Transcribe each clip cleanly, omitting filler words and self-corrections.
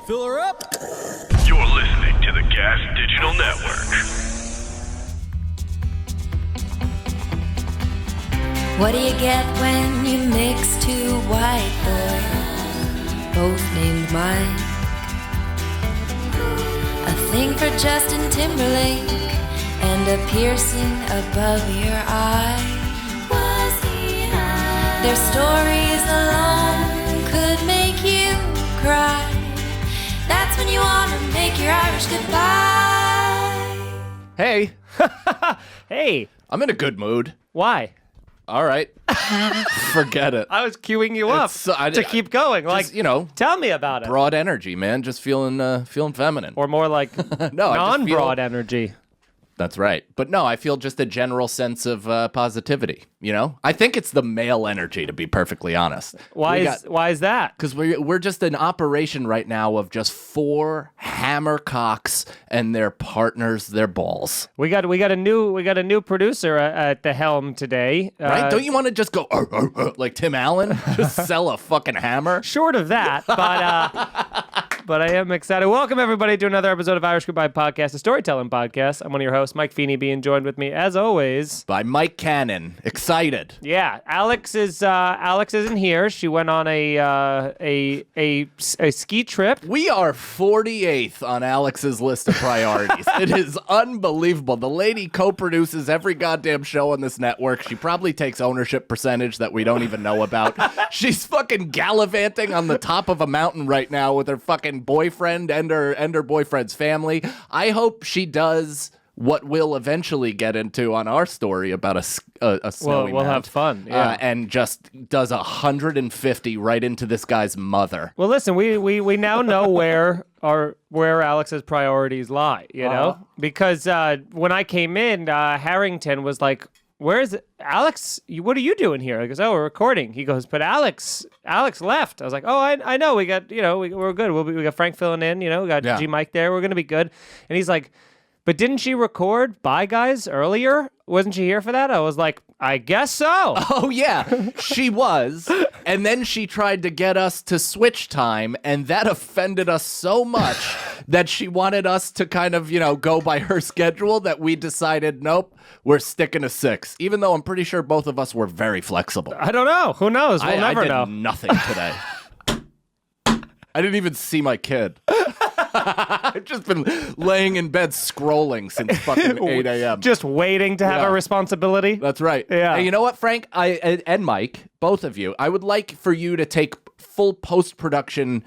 Fill her up. You're listening to the Gas Digital Network. What do you get when you mix two white boys, both named Mike? A thing for Justin Timberlake and a piercing above your eye. Was he high? Their stories alone could make you cry. That's when you want to make your Irish goodbye. Hey. Hey. I'm in a good mood. Why? All right. Forget it. I was queuing you up to keep going. Like, just, you know, tell me about it. Broad energy, man. Just feeling feminine. Or more like non-broad energy. That's right. But no, I feel just a general sense of positivity, you know? I think it's the male energy, to be perfectly honest. Why is that? Because we're just in operation right now of just 4 hammer cocks and their partners, their balls. We got a new producer at the helm today. Right? Don't you want to just go like Tim Allen? Just sell a fucking hammer? Short of that, but I am excited. Welcome, everybody, to another episode of Irish Goodbye Podcast, a storytelling podcast. I'm one of your hosts, Mike Feeney, being joined with me, as always, by Mike Cannon. Excited. Yeah, Alex isn't here. She went on a ski trip. We are 48th on Alex's list of priorities. It is unbelievable. The lady co-produces every goddamn show on this network. She probably takes ownership percentage that we don't even know about. She's fucking gallivanting on the top of a mountain right now with her fucking boyfriend and her boyfriend's family. I hope she does what we'll eventually get into on our story about a snowy we'll mount. have fun, yeah. And just does 150 right into this guy's mother. Well, listen, we now know where Alex's priorities lie, you know? Because when I came in, Harrington was like, "Where is it? Alex, what are you doing here?" I goes, "Oh, we're recording." He goes, "But Alex left." I was like, "Oh, I know. We got, we're good. We got Frank filling in, we got G Mike there. We're going to be good." And he's like, "But didn't she record Bye Guys earlier? Wasn't she here for that?" I was like, "I guess so." Oh, yeah, she was. And then she tried to get us to switch time, and that offended us so much that she wanted us to kind of, go by her schedule that we decided, nope, we're sticking to 6, even though I'm pretty sure both of us were very flexible. I don't know. Who knows? We'll never know. I did nothing today. I didn't even see my kid. I've just been laying in bed scrolling since fucking 8 a.m. Just waiting to have a responsibility. That's right. Yeah. And you know what, Frank? And Mike, both of you, I would like for you to take full post-production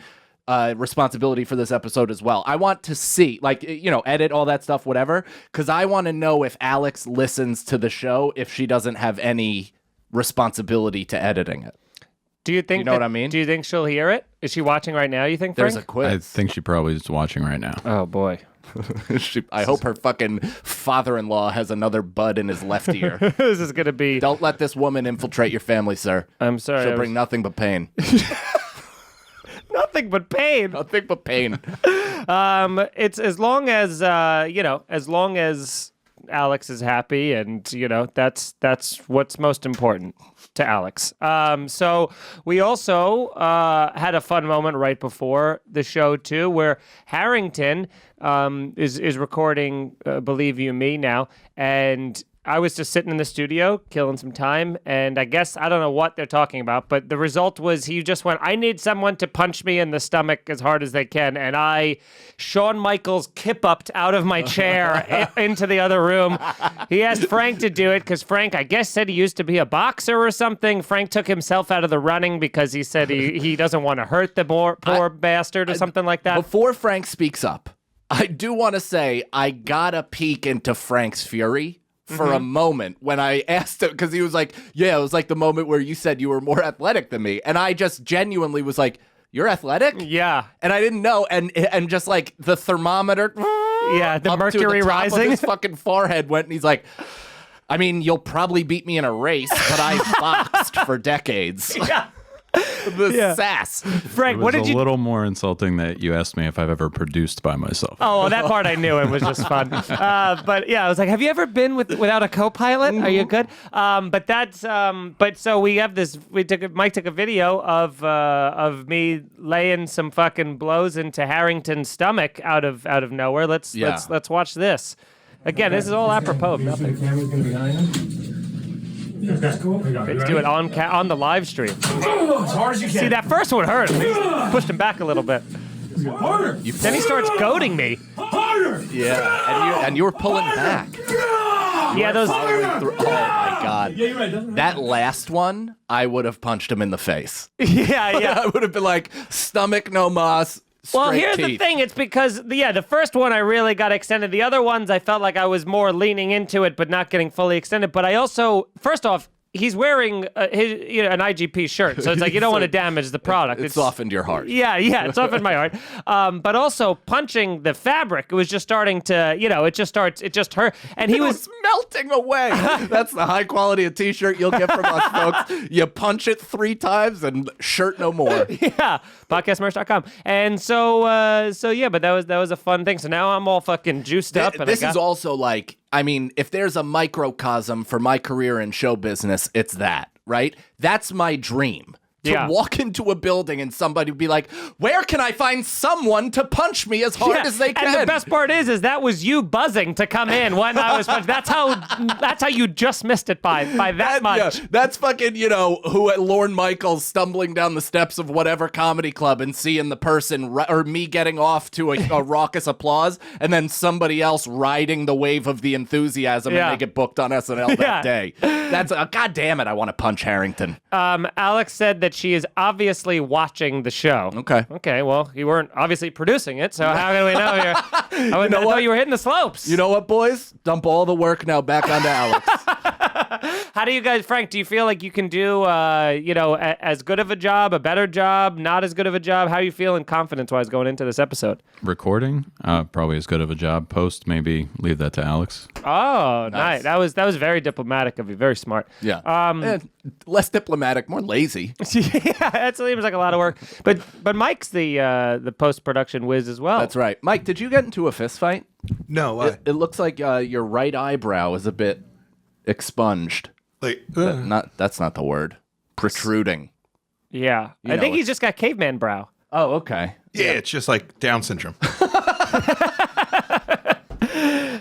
responsibility for this episode as well. I want to see, edit all that stuff, whatever, because I want to know if Alex listens to the show, if she doesn't have any responsibility to editing it. Do you think? You know what I mean? Do you think she'll hear it? Is she watching right now? You think? Frank? There's a quiz. I think she probably is watching right now. Oh boy. I hope her fucking father-in-law has another bud in his left ear. This is gonna be. Don't let this woman infiltrate your family, sir. I'm sorry. She'll bring nothing but pain. Nothing but pain. Nothing but pain. It's as long as as long as Alex is happy, and that's what's most important to Alex. So we also had a fun moment right before the show too, where Harrington is recording Believe You Me now, and I was just sitting in the studio killing some time, and I guess I don't know what they're talking about, but the result was he just went, "I need someone to punch me in the stomach as hard as they can," and I Shawn Michaels kip-upped out of my chair into the other room. He asked Frank to do it because Frank, I guess, said he used to be a boxer or something. Frank took himself out of the running because he said he doesn't want to hurt the poor bastard or something like that. Before Frank speaks up, I do want to say I got a peek into Frank's fury for a moment when I asked him, because he was like, yeah, it was like the moment where you said you were more athletic than me. And I just genuinely was like, "You're athletic?" Yeah. And I didn't know. And just like the thermometer. Yeah, the up mercury to the top rising. of his fucking forehead went, and he's like, "I mean, you'll probably beat me in a race, but I've boxed for decades." Yeah. The sass. Frank, It what was did a you? little more insulting that you asked me if I've ever produced by myself. Oh, well, that part I knew. It was just fun. But yeah, I was like, have you ever been without a co-pilot? Are you good? But so we have this. Mike took a video of me laying some fucking blows into Harrington's stomach out of nowhere. Let's watch this. Again, this is all apropos of nothing. The camera's gonna be behind him. Yeah, that's cool. Let's do it on the live stream. As hard as you can. See, that first one hurt. Pushed him back a little bit. Harder. Then he starts goading me. Harder. Yeah, and you were pulling back. Yeah, those. Following through. Oh my God. Yeah, you're right. Doesn't hurt. That last one, I would have punched him in the face. Yeah. I would have been like, stomach no mas. Well, straight here's the teeth. thing. It's because, the first one I really got extended. The other ones I felt like I was more leaning into it, but not getting fully extended. But I also, first off, he's wearing an IGP shirt, so it's like you don't want to damage the product. It softened your heart. Yeah, it softened my heart. But also punching the fabric, it was just starting to, it just hurt. And he It was melting away. That's the high quality of t-shirt you'll get from us, folks. You punch it 3 times and shirt no more. yeah, podcastmerch.com. And so but that was a fun thing. So now I'm all fucking juiced up. And This is also like, I mean, if there's a microcosm for my career in show business, it's that, right? That's my dream. To walk into a building and somebody would be like, where can I find someone to punch me as hard as they can? And the best part is that was you buzzing to come in when I was punched. That's how you just missed it by that much. Yeah, that's fucking, who at Lorne Michaels stumbling down the steps of whatever comedy club and seeing the person, or me getting off to a raucous applause, and then somebody else riding the wave of the enthusiasm and they get booked on SNL that day. That's, God damn it, I want to punch Harrington. Alex said that she is obviously watching the show. Okay, well, you weren't obviously producing it, so how do we know you're... I thought you were hitting the slopes. You know what, boys? Dump all the work now back onto Alex. How do you guys, Frank, do you feel like you can do, as good of a job, a better job, not as good of a job? How are you feeling confidence-wise going into this episode? Recording, probably as good of a job. Post, maybe leave that to Alex. Oh, nice. That was very diplomatic of you. Very smart. Yeah. Less diplomatic, more lazy. Yeah, that seems like a lot of work. But Mike's the post-production whiz as well. That's right. Mike, did you get into a fist fight? No, It looks like your right eyebrow is a bit expunged. That's not the word. Protruding. Yeah. I think he's just got caveman brow. Oh, okay. yeah, it's just like Down syndrome.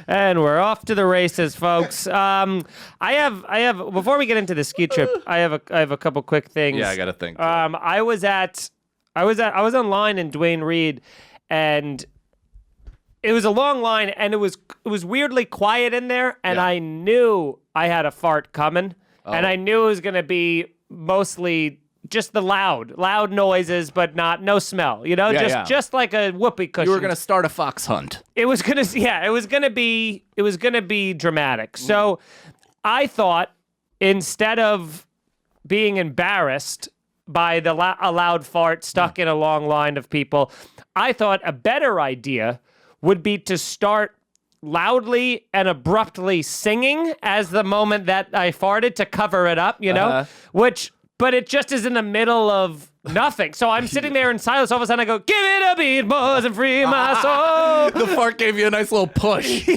And we're off to the races, folks. I have before we get into the ski trip, I have a couple quick things. Yeah, I got to think. I was online in Duane Reade, and it was a long line, and it was weirdly quiet in there, and I knew I had a fart coming, and I knew it was gonna be mostly just the loud noises, but no smell. Just like a whoopee cushion. You were gonna start a fox hunt. It was gonna be dramatic. So I thought, instead of being embarrassed by a loud fart stuck in a long line of people, I thought a better idea would be to start loudly and abruptly singing as the moment that I farted to cover it up, but it just is in the middle of nothing. So I'm sitting there in silence. All of a sudden I go, give it a beat, boys, and free my soul. The fart gave you a nice little push. Push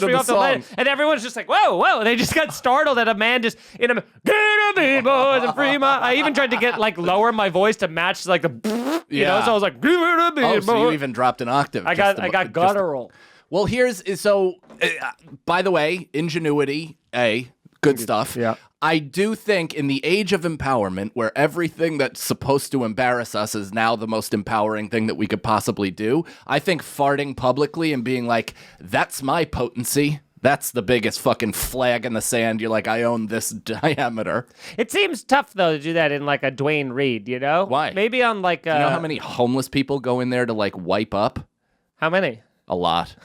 me off the ledge. And everyone's just like, whoa. They just got startled at a man just give it a beat, boys, and free my... I even tried to get, lower my voice to match, the... so I was like, give it a beat, boys. So you even dropped an octave. I got guttural. Well, by the way, ingenuity, good stuff. Yeah. I do think in the age of empowerment, where everything that's supposed to embarrass us is now the most empowering thing that we could possibly do, I think farting publicly and being like, that's my potency, that's the biggest fucking flag in the sand. You're like, I own this diameter. It seems tough, though, to do that in, a Duane Reade, Why? Maybe on, Do you know how many homeless people go in there to, How wipe up? many? A lot.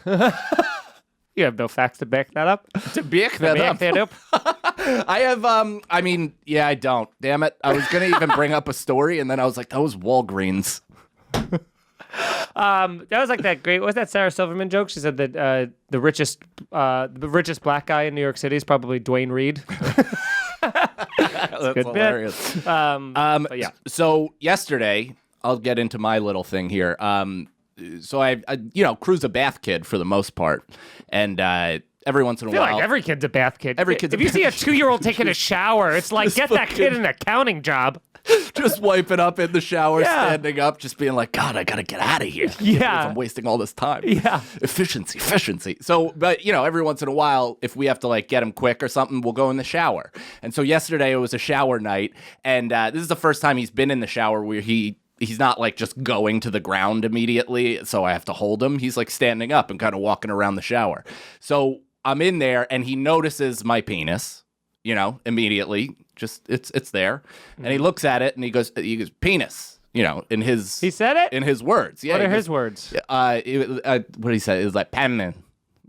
You have no facts to back that up? To back that up. I have, I don't. Damn it. I was going to even bring up a story, and then I was like, that was Walgreens. That was that great. What was that Sarah Silverman joke? She said that the richest black guy in New York City is probably Duane Reade. That's good bit. hilarious. But yeah. So yesterday, I'll get into my little thing here. So I Crew's a bath kid for the most part, and every once in a I feel while, like every kid's a bath kid. Every kid's if a you see a bath 2-year-old taking a shower, it's like, get that kid an accounting job. just wiping up in the shower, Yeah. standing up, just being like, God, I gotta get out of here. Yeah. I'm wasting all this time. Yeah. Efficiency. So, but every once in a while, if we have to like get him quick or something, we'll go in the shower. And so yesterday it was a shower night, and this is the first time he's been in the shower where he's not like just going to the ground immediately, so I have to hold him. He's like standing up and kind of walking around the shower. So I'm in there, and he notices my penis, immediately. Just it's there, and he looks at it, and he goes penis, in his. He said it? in his words. Yeah, What are he his goes, words? what did he say? It was like penman.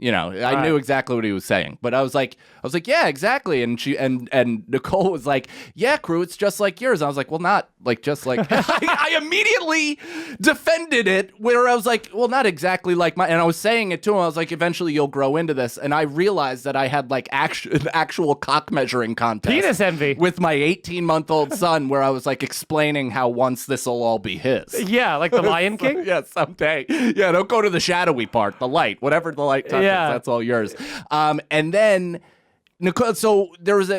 I knew exactly what he was saying, but I was like, yeah, exactly. And she and Nicole was like, yeah, Crew, it's just like yours. And I was like, well, not like just like. I immediately defended it, where I was like, well, not exactly like my. And I was saying it to him. I was like, eventually you'll grow into this. And I realized that I had like an actual cock measuring contest. Penis envy. With my 18-month-old son, where I was like explaining how once this will all be his. Yeah, like the Lion King? Yeah, someday. Yeah, don't go to the shadowy part, the light, whatever the light touches, that's all yours. And then Nicole, so there was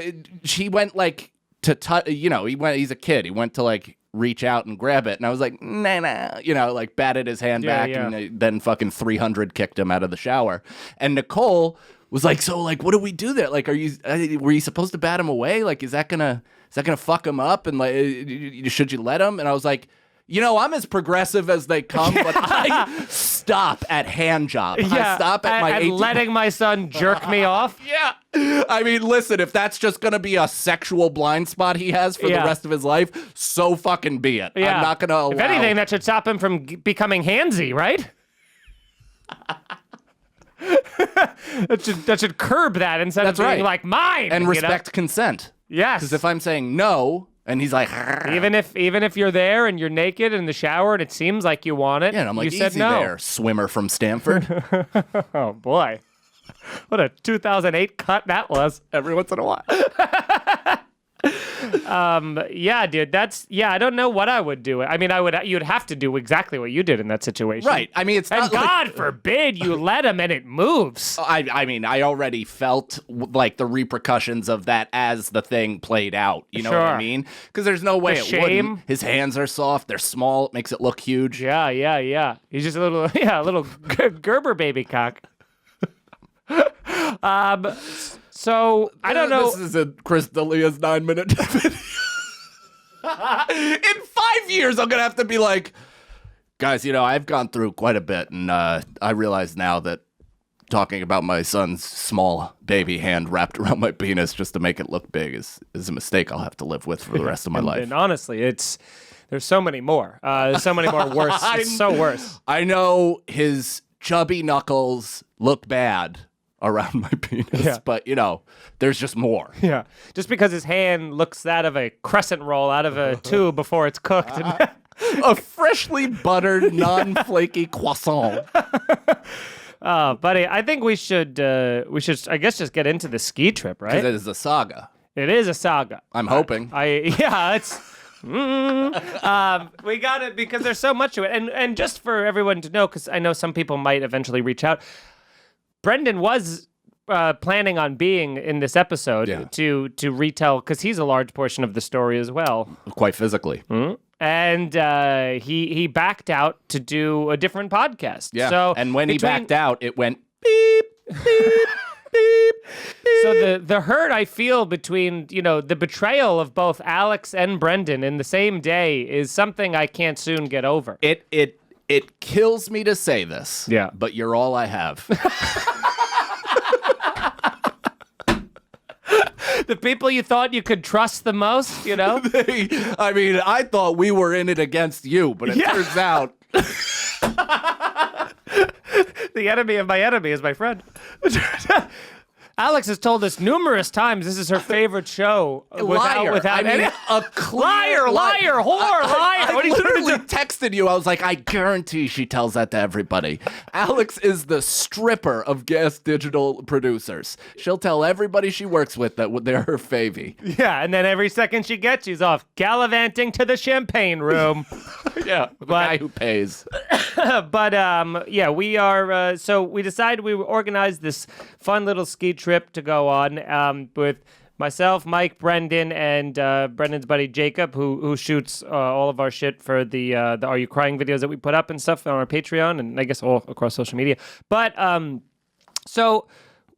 she went like to touch, he's a kid. He went to like reach out and grab it. And I was like, nah, like batted his hand back and then fucking 300 kicked him out of the shower. And Nicole was like, so like, what do we do there? Like, were you supposed to bat him away? Like, is that gonna fuck him up? And like, should you let him? And I was like, I'm as progressive as they come, but I stop at hand job. I stop at my 18 letting my son jerk me off. Yeah. I mean, listen, if that's just going to be a sexual blind spot he has for the rest of his life, so fucking be it. Yeah. I'm not going to allow... If anything, that should stop him from becoming handsy, right? that should curb that instead of being like mine. And respect consent. Yes. Because if I'm saying no... And he's like, even if you're there and you're naked in the shower and it seems like you want it, and I'm like, you said easy no. there, swimmer from Stanford. Oh boy, what a 2008 cut that was. Every once in a while. Yeah, dude, I don't know what I would do. I mean, you'd have to do exactly what you did in that situation. Right. I mean, it's and not God forbid you let him and it moves. I mean, I already felt like the repercussions of that as the thing played out. You know what I mean? Because there's no way The it shame. wouldn't. His hands are soft. They're small. It makes it look huge. Yeah. He's just a little Gerber baby cock. So I don't know. This is a Chris D'Elia's 9-minute video. In 5 years, I'm gonna have to be like, guys, I've gone through quite a bit, and I realize now that talking about my son's small baby hand wrapped around my penis just to make it look big is a mistake I'll have to live with for the rest of my life. And honestly, there's so many more. There's so many more worse. It's so worse. I know his chubby knuckles look bad around my penis, but there's just more. Yeah, just because his hand looks that of a crescent roll out of a tube before it's cooked. A freshly buttered, non-flaky croissant. Buddy, I think we should, I guess, just get into the ski trip, right? Because it is a saga. It is a saga. I'm hoping. It's. We got it because there's so much to it, and just for everyone to know, because I know some people might eventually reach out. Brendan was planning on being in this episode to retell, because he's a large portion of the story as well. Quite physically. Mm-hmm. And he backed out to do a different podcast. Yeah. So and when he backed out, it went beep, beep, beep. So the hurt I feel between, the betrayal of both Alex and Brendan in the same day is something I can't soon get over. It kills me to say this. Yeah. But you're all I have. The people you thought you could trust the most, I thought we were in it against you, but it turns out the enemy of my enemy is my friend. Alex has told us numerous times this is her favorite show. Liar. Without I mean, any- a clear liar, whore, liar. I What are you trying to literally do? texted you. I was like, I guarantee she tells that to everybody. Alex is the stripper of Gas Digital producers. She'll tell everybody she works with that they're her favy. Yeah, and then every second she gets, she's off gallivanting to the champagne room. Yeah, the guy who pays. But yeah, we are. So we decided we organized this fun little ski trip to go on with myself, Mike, Brendan, and Brendan's buddy Jacob, who shoots all of our shit for the Are You Crying videos that we put up and stuff on our Patreon, and I guess all across social media. But so.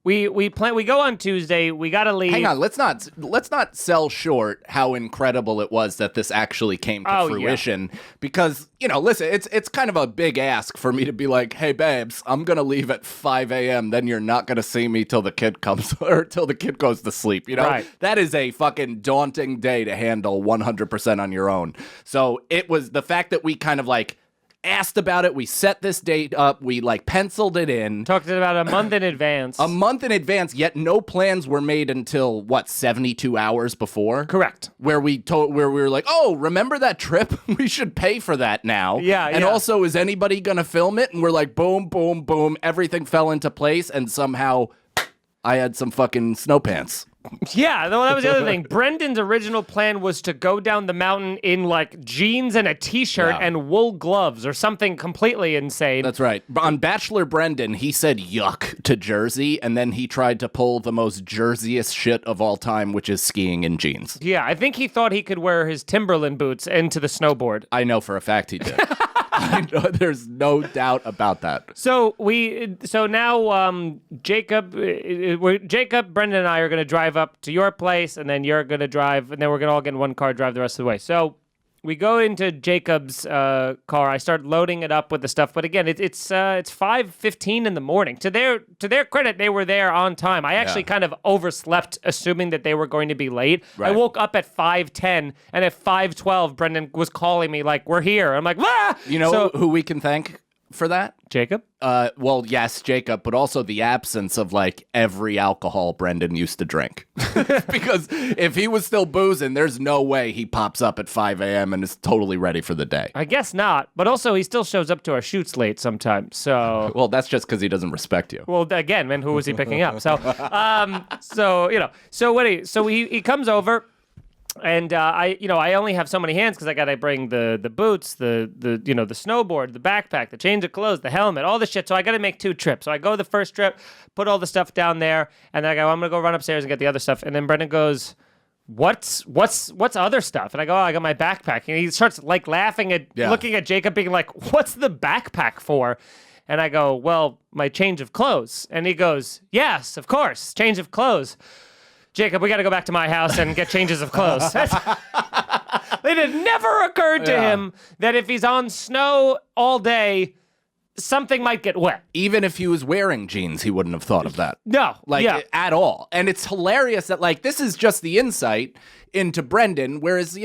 We go on Tuesday. We gotta leave. Hang on, let's not sell short how incredible it was that this actually came to fruition. Because, listen, it's kind of a big ask for me to be like, hey babes, I'm gonna leave at 5 a.m. Then you're not gonna see me till the kid comes or till the kid goes to sleep. Right. That is a fucking daunting day to handle 100% on your own. So it was the fact that we kind of like asked about it. We set this date up. We penciled it in. Talked about a month in advance. A month in advance, yet no plans were made until 72 hours before? Correct. Where we were like, oh, remember that trip? We should pay for that now. Yeah. And also, is anybody gonna film it? And we're like, boom, boom, boom. Everything fell into place, and somehow I had some fucking snow pants. Yeah, that was the other thing. Brendan's original plan was to go down the mountain in jeans and a t-shirt and wool gloves or something completely insane. That's right. On Bachelor Brendan, he said yuck to Jersey, and then he tried to pull the most Jerseyest shit of all time, which is skiing in jeans. Yeah, I think he thought he could wear his Timberland boots into the snowboard. I know for a fact he did. I know, there's no doubt about that. So now Jacob, Brendan and I are going to drive up to your place, and then you're going to drive, and then we're going to all get in one car, drive the rest of the way. So we go into Jacob's car. I start loading it up with the stuff, but again, it's 5:15 in the morning. To their credit, they were there on time. I actually kind of overslept, assuming that they were going to be late. Right. I woke up at 5:10, and at 5:12, Brendan was calling me like, "We're here." I'm like, "Ah!" You know who we can thank for that? Jacob? Well, yes, Jacob, but also the absence of every alcohol Brendan used to drink. Because if he was still boozing, there's no way he pops up at 5 a.m. and is totally ready for the day. I guess not, but also he still shows up to our shoots late sometimes. So, Well, that's just because he doesn't respect you. well, again, man, who was he picking up? So, he comes over. And I only have so many hands because I gotta bring the boots, the snowboard, the backpack, the change of clothes, the helmet, all the shit. So I gotta make 2 trips. So I go the first trip, put all the stuff down there, and then I go, I'm gonna go run upstairs and get the other stuff. And then Brendan goes, What's other stuff? And I go, I got my backpack. And he starts laughing at looking at Jacob, being like, what's the backpack for? And I go, well, my change of clothes. And he goes, yes, of course, change of clothes. Jacob, we got to go back to my house and get changes of clothes. It had never occurred to him that if he's on snow all day, something might get wet. Even if he was wearing jeans, he wouldn't have thought of that. No. At all. And it's hilarious that, this is just the insight into Brendan, whereas,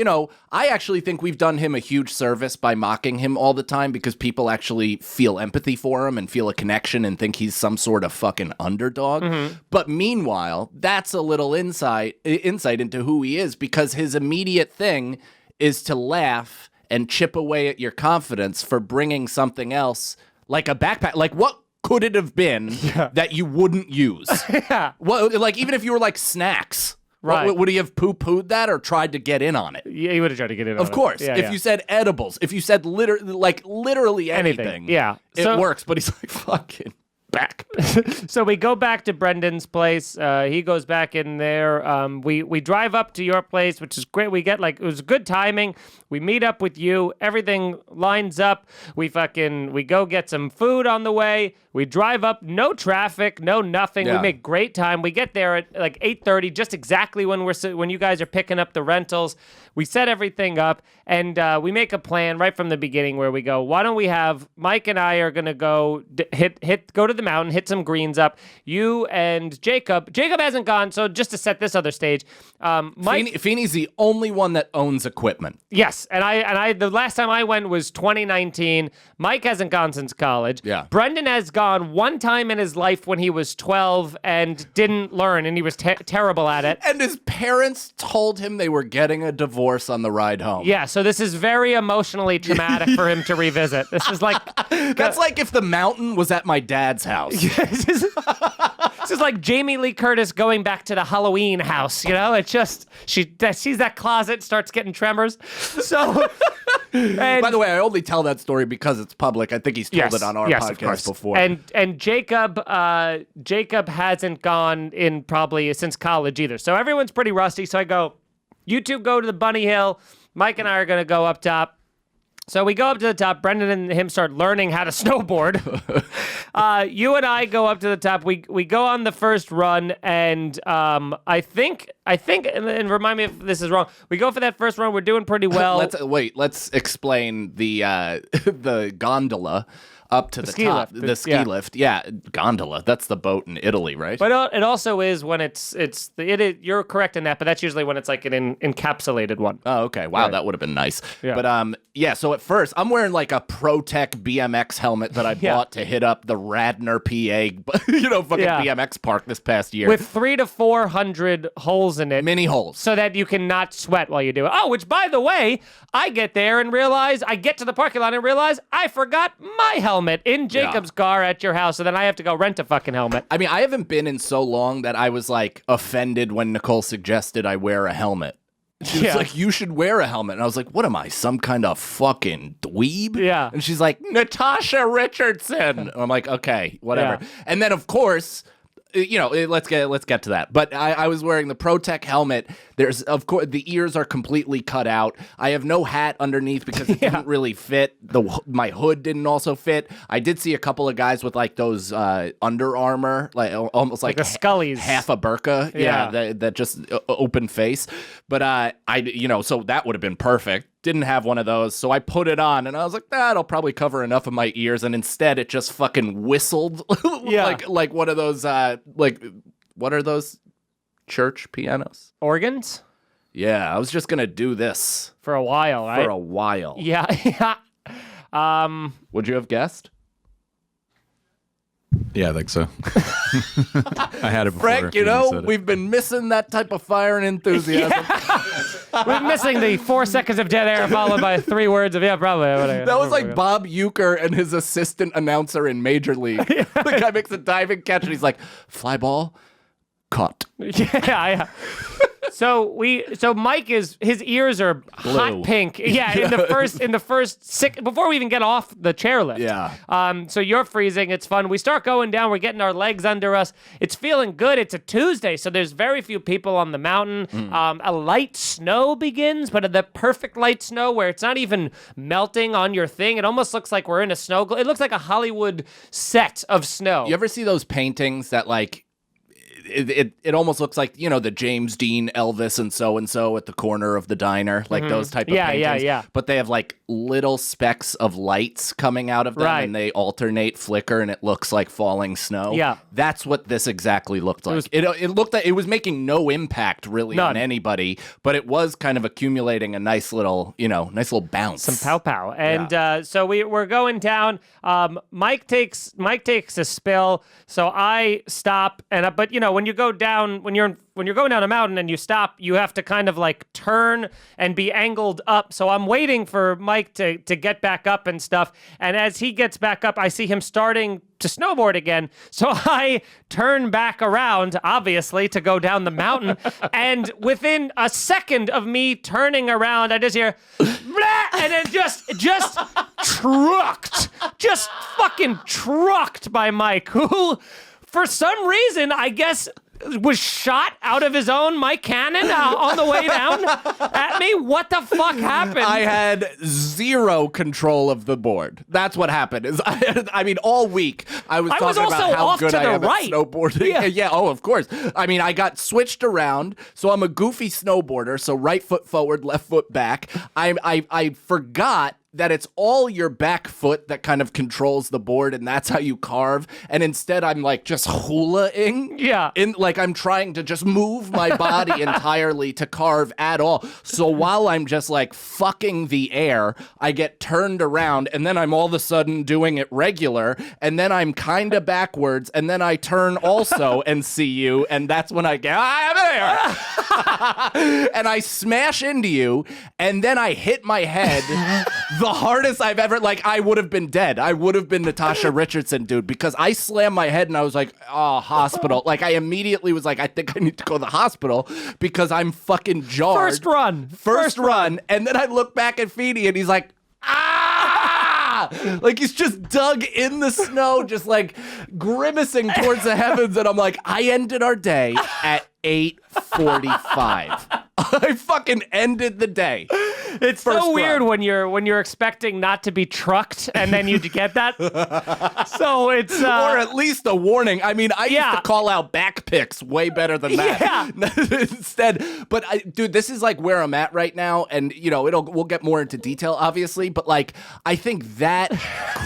I actually think we've done him a huge service by mocking him all the time because people actually feel empathy for him and feel a connection and think he's some sort of fucking underdog. Mm-hmm. But meanwhile, that's a little insight into who he is, because his immediate thing is to laugh and chip away at your confidence for bringing something else, like a backpack. What could it have been that you wouldn't use? What, even if you were snacks. Right. Would he have poo-pooed that or tried to get in on it? Yeah, he would have tried to get in on it. Of course. Yeah, if you said edibles, if you said literally anything. Yeah. It works, but he's fucking back. So we go back to Brendan's place. He goes back in there. We drive up to your place, which is great. We get it was good timing. We meet up with you. Everything lines up. We go get some food on the way. We drive up, no traffic, no nothing. Yeah. We make great time. We get there at 8:30, just exactly when you guys are picking up the rentals. We set everything up, and we make a plan right from the beginning where we go, why don't we have Mike and I are gonna go go to the mountain, hit some greens up. You and Jacob hasn't gone, so just to set this other stage, Mike Feeney's the only one that owns equipment. Yes, and I the last time I went was 2019. Mike hasn't gone since college. Yeah. Brendan has gone gone one time in his life when he was 12 and didn't learn, and he was terrible at it. And his parents told him they were getting a divorce on the ride home. Yeah, so this is very emotionally traumatic for him to revisit. This is like... That's like if the mountain was at my dad's house. This is like Jamie Lee Curtis going back to the Halloween house, you know? It's just, she sees that closet, starts getting tremors. So... By the way, I only tell that story because it's public. I think he's told it on our podcast before. And Jacob hasn't gone in probably since college either. So everyone's pretty rusty. So I go, you two go to the bunny hill. Mike and I are going to go up top. So we go up to the top. Brendan and him start learning how to snowboard. You and I go up to the top. We go on the first run, and I think, and remind me if this is wrong. We go for that first run. We're doing pretty well. Let's explain the the gondola up to the ski top. lift. The ski lift. Yeah, gondola. That's the boat in Italy, right? But it also is when you're correct in that, but that's usually when it's like an encapsulated one. Oh, okay. Wow, Right. that would have been nice. Yeah. But yeah, so at first, I'm wearing like a ProTech BMX helmet that I bought to hit up the Radnor, PA, fucking BMX park this past year. With 300 to 400 holes in it. Mini holes. So that you cannot sweat while you do it. Oh, which, by the way, I get there and I get to the parking lot and realize I forgot my helmet in Jacob's car at your house, so then I have to go rent a fucking helmet. I mean, I haven't been in so long that I was like offended when Nicole suggested I wear a helmet. She was like, you should wear a helmet. And I was like, what am I, some kind of fucking dweeb? Yeah. And she's like, Natasha Richardson. And I'm like, okay, whatever. Yeah. And then, of course, let's get to that. But I was wearing the ProTech helmet. There's, of course, the ears are completely cut out. I have no hat underneath because it didn't really fit. My hood didn't also fit. I did see a couple of guys with like those Under Armour, like almost like the Scullies. half a burqa. Yeah, that just open face. But so that would have been perfect. Didn't have one of those, so I put it on, and I was like, that'll probably cover enough of my ears, and instead it just fucking whistled like one of those, what are those church pianos? Organs? Yeah, I was just gonna do this. For a while, right? For a while. Yeah. Would you have guessed? Yeah, I think so. I had it before. Frank, we've been missing that type of fire and enthusiasm. We're missing the 4 seconds of dead air followed by 3 words of, probably. Whatever. That was like Bob Uecker and his assistant announcer in Major League. The guy makes a diving catch, and he's like, fly ball, caught. Yeah. So Mike his ears are hot pink. Yeah, in the first before we even get off the chairlift. Yeah. So you're freezing. It's fun. We start going down. We're getting our legs under us. It's feeling good. It's a Tuesday, so there's very few people on the mountain. A light snow begins, but the perfect light snow where it's not even melting on your thing. It almost looks like we're in a snow. It looks like a Hollywood set of snow. You ever see those paintings that like it almost looks like, the James Dean Elvis and so at the corner of the diner, like those type of paintings. Yeah. But they have like little specks of lights coming out of them, and they alternate, flicker, and it looks like falling snow. Yeah. That's what this exactly looked like. It looked like it was making no impact really on anybody, but it was kind of accumulating a nice little bounce. Some pow. And so we're going down. Mike takes a spill, so I stop, but when you go down, when you're going down a mountain and you stop, you have to kind of like turn and be angled up. So I'm waiting for Mike to get back up and stuff. And as he gets back up, I see him starting to snowboard again. So I turn back around, obviously, to go down the mountain. And within a second of me turning around, I just hear, blah, and then just fucking trucked by Mike, who, for some reason, I guess, was shot out of his own Mike Cannon on the way down at me. What the fuck happened? I had zero control of the board. That's what happened. All week I was talking about how good I am at snowboarding. Yeah. Oh, of course. I got switched around, so I'm a goofy snowboarder. So right foot forward, left foot back. I forgot that it's all your back foot that kind of controls the board, and that's how you carve. And instead, I'm like just hula-ing. Yeah. Like I'm trying to just move my body entirely to carve at all. So while I'm just like fucking the air, I get turned around, and then I'm all of a sudden doing it regular, and then I'm kind of backwards, and then I turn also and see you, and that's when I get, I'm there. And I smash into you, and then I hit my head the hardest I've ever, like, I would have been dead. I would have been Natasha Richardson, dude, because I slammed my head and I was like, oh, hospital. Like, I immediately was like, I think I need to go to the hospital because I'm fucking jarred. First run. And then I look back at Feeney and he's like, ah! Like, he's just dug in the snow, just like grimacing towards the heavens. And I'm like, I ended our day at 8:45. I fucking ended the day. It's First so weird run. when you're expecting not to be trucked and then you get that. So it's or at least a warning. I mean, I used Yeah. to call out back picks way better than that. Instead, but dude, this is like where I'm at right now, and you know, we'll get more into detail, obviously. But like, I think that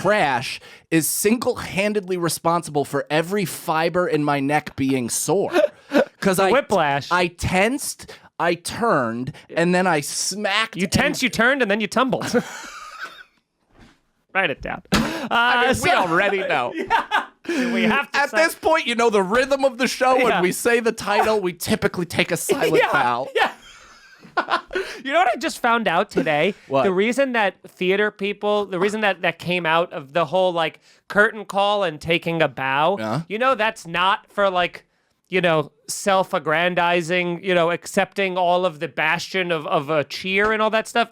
crash is single-handedly responsible for every fiber in my neck being sore. Because whiplash. I tensed, I turned, and then I smacked. you tense, you turned, and then you tumbled. Write it down. I mean, we already know. We have to At say- this point, you know the rhythm of the show. Yeah. When we say the title, we typically take a silent bow. Yeah. You know what I just found out today? What? The reason that theater people, the reason that came out of the whole like curtain call and taking a bow, Yeah. you know, that's not for like, you know, self-aggrandizing, you know, accepting all of the bastion of a cheer and all that stuff.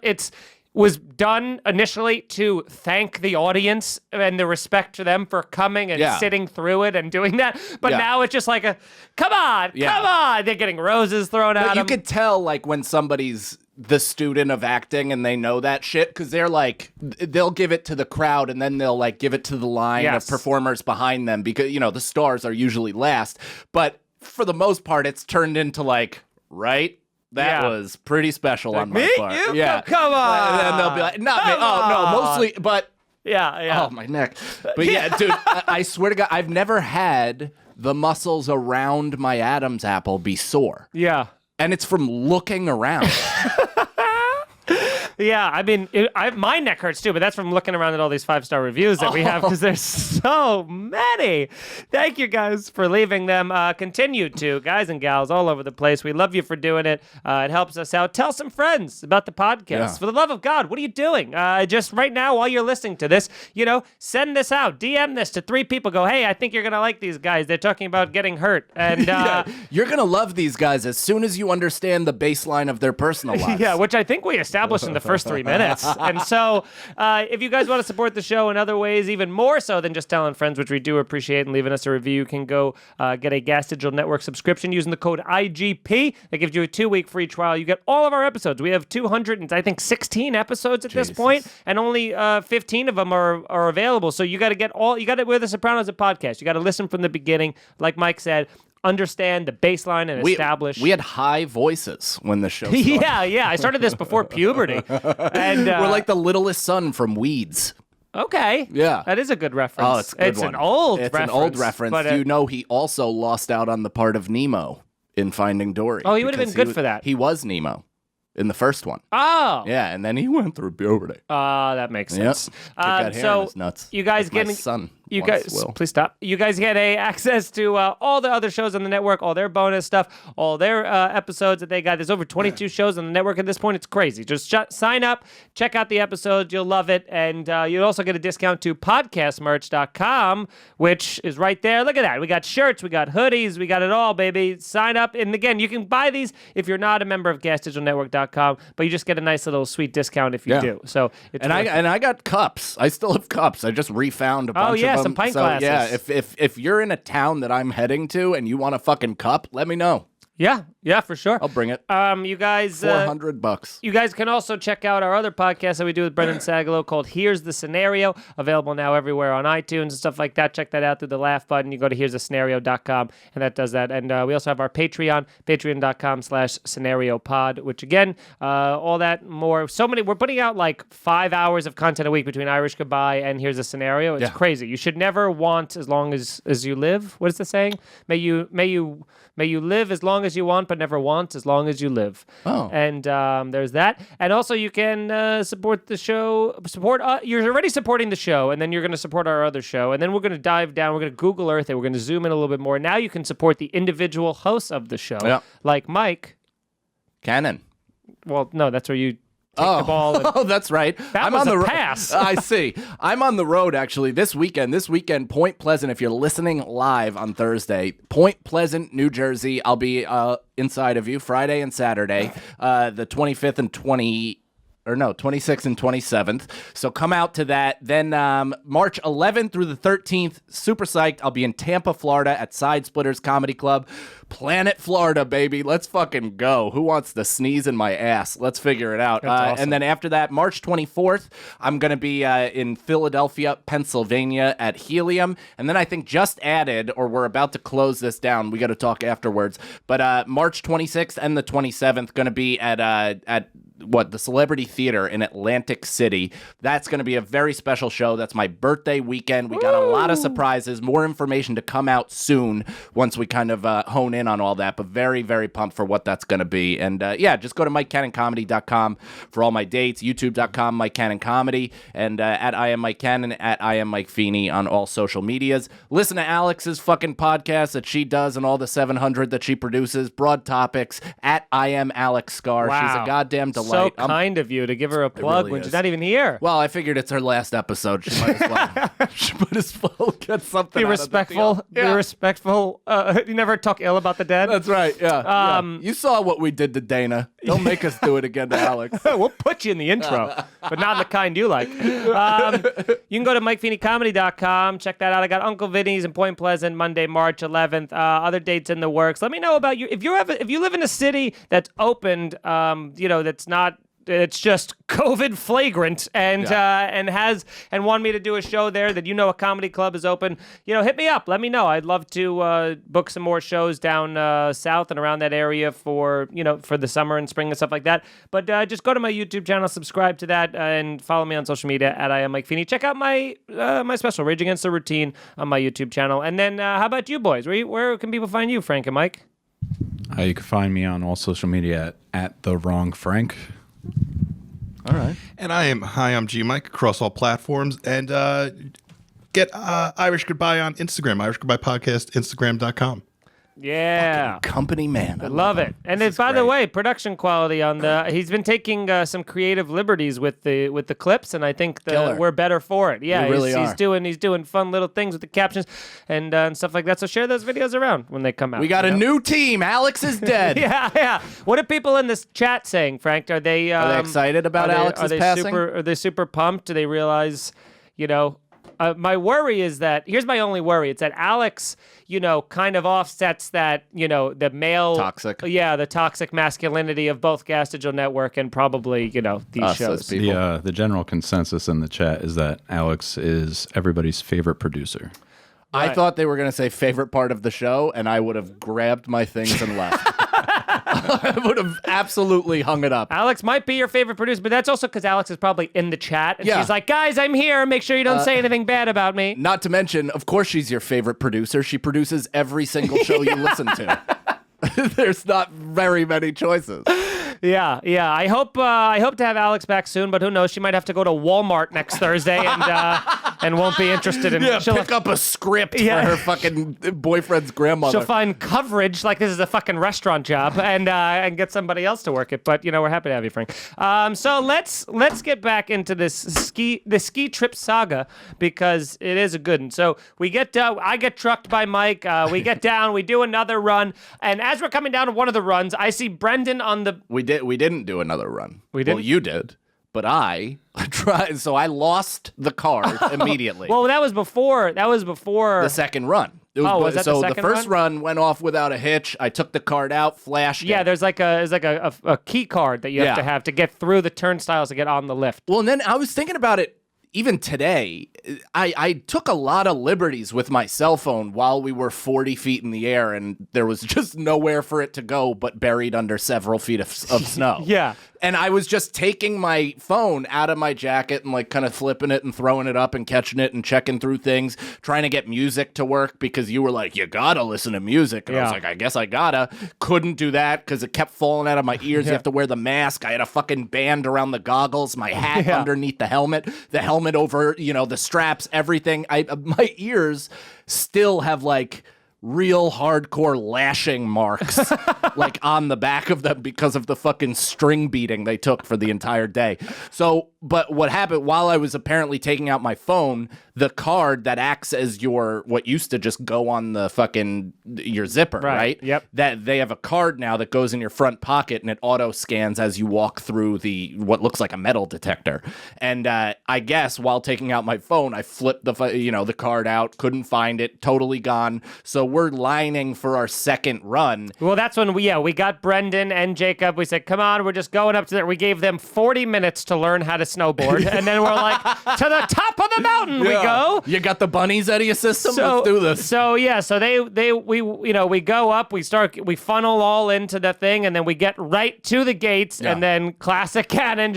Was done initially to thank the audience and the respect to them for coming and Yeah. sitting through it and doing that. But Yeah. now it's just like a, come on. They're getting roses thrown at But you them. could tell, like, when somebody's the student of acting and they know that shit, because they're like, they'll give it to the crowd and then they'll like give it to the line Yes. of performers behind them, because you know the stars are usually last. But for the most part, it's turned into like, right? That Yeah. was pretty special on my me? part. You? Yeah. Come on. And then they'll be like, not me. Come Oh, no, on. mostly, but Yeah. oh, my neck. But yeah, dude, I swear to God, I've never had the muscles around my Adam's apple be sore. Yeah. And it's from looking around. Yeah, I mean, my neck hurts too, but that's from looking around at all these 5-star reviews that we have because there's so many. Thank you guys for leaving them. Continue to, guys and gals all over the place. We love you for doing it. It helps us out. Tell some friends about the podcast. Yeah. For the love of God, what are you doing? Just right now, while you're listening to this, you know, send this out. DM this to 3 people. Go, hey, I think you're going to like these guys. They're talking about getting hurt. And Yeah, you're going to love these guys as soon as you understand the baseline of their personal lives. yeah, which I think we established in the first 3 minutes. And so if you guys want to support the show in other ways, even more so than just telling friends, which we do appreciate, and leaving us a review, you can go get a Gas Digital Network subscription using the code IGP. That gives you a 2-week free trial. You get all of our episodes. We have 216 episodes at this point, and only 15 of them are available. So you got to get all, you got to, we're The Sopranos, a podcast. You got to listen from the beginning. Like Mike said, understand the baseline and establish. We had high voices when the show started. yeah. I started this before puberty. And We're like the littlest son from Weeds. okay. Yeah. That is a good reference. Oh, it's a good one. An old It's reference. an old reference. But, Do you know he also lost out on the part of Nemo in Finding Dory? Oh, he would have been because good was- for that. He was Nemo in the first one. oh. Yeah, and then he went through puberty. That makes Yep. sense. Took that hair so in his nuts. you guys Like my getting son. You once guys, will. please stop. You guys get access to all the other shows on the network, all their bonus stuff, all their episodes that they got. There's over 22 shows on the network at this point. It's crazy. Just sign up, check out the episodes. You'll love it. And you'll also get a discount to podcastmerch.com, which is right there. Look at that. We got shirts, we got hoodies, we got it all, baby. Sign up. And again, you can buy these if you're not a member of gasdigitalnetwork.com, but you just get a nice little sweet discount if you Yeah. do. So it's And worth it. I got cups. I still have cups. I just refound a bunch yeah, of them. some pint so, glasses. Yeah, if you're in a town that I'm heading to and you want a fucking cup, let me know. Yeah, for sure. I'll bring it. You guys, $400. you guys can also check out our other podcast that we do with Brendan Sagalow called Here's the Scenario, available now everywhere on iTunes and stuff like that. Check that out through the laugh button. You go to here'sthescenario.com, and that does that. And we also have our Patreon, patreon.com/scenariopod, which again, all that more. So many. We're putting out like 5 hours of content a week between Irish Goodbye and Here's the Scenario. It's crazy. You should never want as long as you live. What is the saying? May you live as long as you want, but never want as long as you live. Oh. And there's that. And also you can support the show. You're already supporting the show, and then you're going to support our other show. And then we're going to dive down. We're going to Google Earth it. We're going to zoom in a little bit more. Now you can support the individual hosts of the show, like Mike. Cannon. Well, no, that's where you take the ball. And... Oh, that's right. That was a pass. I see. I'm on the road, actually, this weekend. This weekend, Point Pleasant, if you're listening live on Thursday, Point Pleasant, New Jersey. I'll be inside of you Friday and Saturday, the 25th and 26th and 27th. So come out to that. Then March 11th through the 13th, super psyched. I'll be in Tampa, Florida at Side Splitters Comedy Club. Planet Florida, baby. Let's fucking go. Who wants to sneeze in my ass? Let's figure it out. Awesome. And then after that, March 24th, I'm going to be in Philadelphia, Pennsylvania at Helium. And then I think just added, or we're about to close this down. We got to talk afterwards. But March 26th and the 27th, going to be at the Celebrity Theater in Atlantic City. That's going to be a very special show. That's my birthday weekend. We got a lot of surprises, more information to come out soon once we kind of hone in on all that, but very, very pumped for what that's going to be. And just go to MikeCannonComedy.com for all my dates, YouTube.com, Mike Cannon Comedy, and at I Am Mike Cannon, at I Am Mike Feeney on all social medias. Listen to Alex's fucking podcast that she does and all the 700 that she produces, Broad Topics, at I Am Alex Scar. Wow. She's a goddamn delight. So kind of you to give her a plug really when is. she's not even here. Well, I figured it's her last episode. She might as well get something. Be out respectful. Of the deal. Be respectful. You never talk ill about the dead. That's right. Yeah. You saw what we did to Dana. Don't make us do it again to Alex. We'll put you in the intro, but not in the kind you like. You can go to MikeFeeneyComedy.com. Check that out. I got Uncle Vinny's in Point Pleasant Monday, March 11th. Other dates in the works. Let me know about you. If you live in a city that's opened, that's not. It's just COVID flagrant and want me to do a show there that a comedy club is open. Hit me up. Let me know. I'd love to book some more shows down south and around that area for the summer and spring and stuff like that. But just go to my YouTube channel, subscribe to that, and follow me on social media at I Am Mike Feeney. Check out my special Rage Against the Routine on my YouTube channel. And then how about you boys? Where can people find you, Frank and Mike? You can find me on all social media at The Wrong Frank. All right. And I'm G Mike across all platforms. And get Irish Goodbye on Instagram, Irish Goodbye Podcast, Instagram.com. Yeah. Company man. I Love it. And then, by the great. way, production quality on he's been taking some creative liberties with the clips, and I think we're better for it. Yeah, We really he's are. he's doing fun little things with the captions and stuff like that. So share those videos around when they come out. We got a new team. Alex is dead. Yeah. What are people in this chat saying, Frank? Are they excited about Alex's passing? Are they super pumped? Do they realize, my worry is that here's my only worry. It's that Alex, kind of offsets that, the male Toxic. Yeah, the toxic masculinity of both Gas Digital Network and probably, these Us shows. as people. The general consensus in the chat is that Alex is everybody's favorite producer. I thought they were going to say favorite part of the show, and I would have grabbed my things and left. I would have absolutely hung it up. Alex might be your favorite producer, but that's also because Alex is probably in the chat and Yeah. she's like, guys, I'm here. Make sure you don't say anything bad about me. Not to mention, of course, she's your favorite producer. She produces every single show you listen to. There's not very many choices. Yeah. I hope to have Alex back soon, but who knows? She might have to go to Walmart next Thursday and won't be interested in. Yeah, she'll pick up a script Yeah. for her fucking boyfriend's grandmother. She'll find coverage like this is a fucking restaurant job and get somebody else to work it. But we're happy to have you, Frank. So let's get back into the ski trip saga because it is a good one. So we get I get trucked by Mike. We get down. We do another run, and as we're coming down to one of the runs, I see Brendan on the. We didn't do another run. We didn't? Well, you did, but I tried. So I lost the card immediately. Well, that was before. The second run. Was that so the second first run went off without a hitch. I took the card out, flashed Yeah, it. there's like a key card that you have Yeah. to get through the turnstiles to get on the lift. Well, and then I was thinking about it. Even today, I took a lot of liberties with my cell phone while we were 40 feet in the air, and there was just nowhere for it to go but buried under several feet of snow. Yeah. And I was just taking my phone out of my jacket and like kind of flipping it and throwing it up and catching it and checking through things, trying to get music to work because you were like, you gotta listen to music. And I was like, I guess I gotta. Couldn't do that because it kept falling out of my ears. You have to wear the mask. I had a fucking band around the goggles, my hat underneath the helmet over, the straps, everything. My ears still have like real hardcore lashing marks like on the back of them because of the fucking string beating they took for the entire day. So, but what happened while I was apparently taking out my phone, the card that acts as what used to just go on the fucking your zipper, right? Yep. That they have a card now that goes in your front pocket and it auto scans as you walk through what looks like a metal detector. And I guess while taking out my phone, I flipped the card out, couldn't find it, totally gone. So we're lining for our second run. Well, that's when we got Brendan and Jacob. We said, come on, we're just going up to there. We gave them 40 minutes to learn how to snowboard. And then we're like, to the top of the mountain we go. You got the bunnies out of your system? Let's do this. So we go up, we funnel all into the thing, and then we get right to the gates, and then classic Canon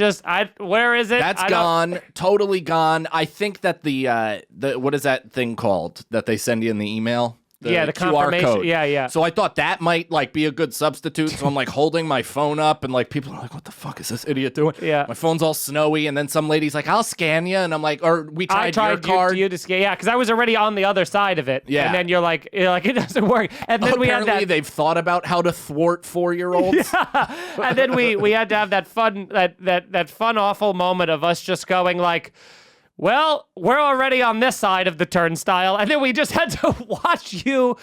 where is it? That's gone, totally gone. I think that the what is that thing called that they send you in the email? The QR confirmation code. Yeah. So I thought that might like be a good substitute. So I'm like holding my phone up and like people are like, what the fuck is this idiot doing? Yeah. My phone's all snowy. And then some lady's like, I'll scan you. And I'm like, or we tried your card. You to scan. Yeah, because I was already on the other side of it. Yeah. And then you're like, it doesn't work. And then apparently they've thought about how to thwart 4-year-olds. And then we had to have that fun awful moment of us just going like, well, we're already on this side of the turnstile, and then we just had to watch you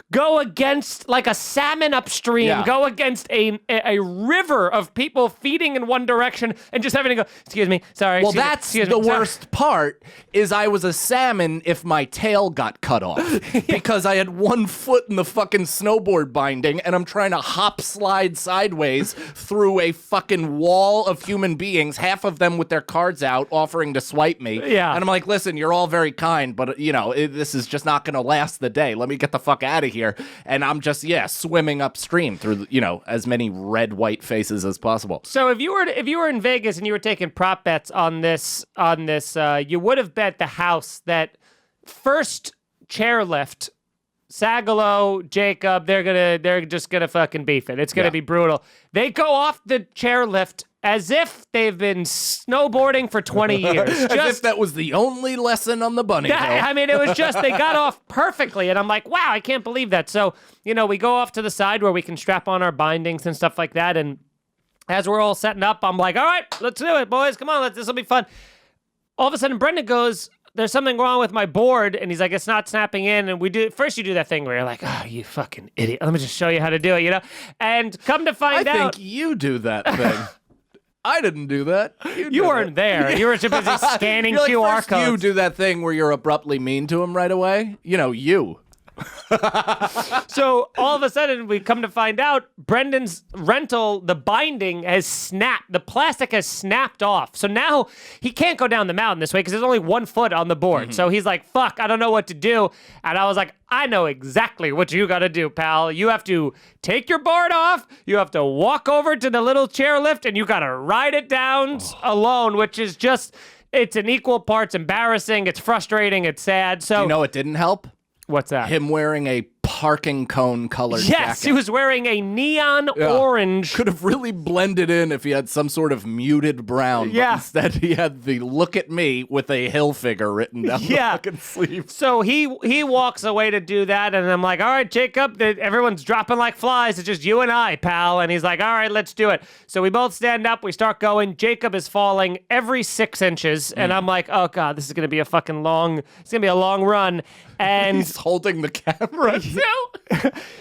go against, like a salmon upstream, go against a river of people feeding in one direction and just having to go, excuse me, sorry. Well, that's the worst part, is I was a salmon if my tail got cut off, because I had one foot in the fucking snowboard binding, and I'm trying to hop slide sideways through a fucking wall of human beings, half of them with their cards out, offering to swipe me. Yeah. And I'm like, listen, you're all very kind, but, this is just not going to last the day. Let me get the fuck out of here. And I'm just, swimming upstream through, as many red, white faces as possible. So if you were in Vegas and you were taking prop bets on this, you would have bet the house that first chairlift, Sagalow, Jacob, they're just gonna fucking beef it. It's gonna be brutal. They go off the chairlift as if they've been snowboarding for 20 years. As if that was the only lesson on the bunny hill. I mean, it was just, they got off perfectly, and I'm like, wow, I can't believe that. So, we go off to the side where we can strap on our bindings and stuff like that, and as we're all setting up, I'm like, all right, let's do it, boys, come on, this will be fun. All of a sudden, Brendan goes, there's something wrong with my board, and he's like, it's not snapping in, and you do that thing where you're like, oh, you fucking idiot, let me just show you how to do it, and come to find out. I think you do that thing. I didn't do that. You weren't there. You were too busy scanning you're like, QR first codes. You do that thing where you're abruptly mean to him right away. You. So all of a sudden, we come to find out Brendan's rental, the binding has snapped. The plastic has snapped off. So now he can't go down the mountain this way because there's only 1 foot on the board. Mm-hmm. So he's like, fuck, I don't know what to do. And I was like, I know exactly what you got to do, pal. You have to take your board off. You have to walk over to the little chairlift and you got to ride it down alone, which is just, it's an equal parts embarrassing. It's frustrating. It's sad. So it didn't help? What's that? Him wearing a parking cone colored jacket. Yes, he was wearing a neon orange. Could have really blended in if he had some sort of muted brown. Yeah. But instead, he had the look at me with a hill figure written down the fucking sleeve. So he walks away to do that, and I'm like, all right, Jacob, everyone's dropping like flies. It's just you and I, pal. And he's like, all right, let's do it. So we both stand up. We start going. Jacob is falling every 6 inches, and I'm like, oh, God, this is going to be a long run. And he's holding the camera.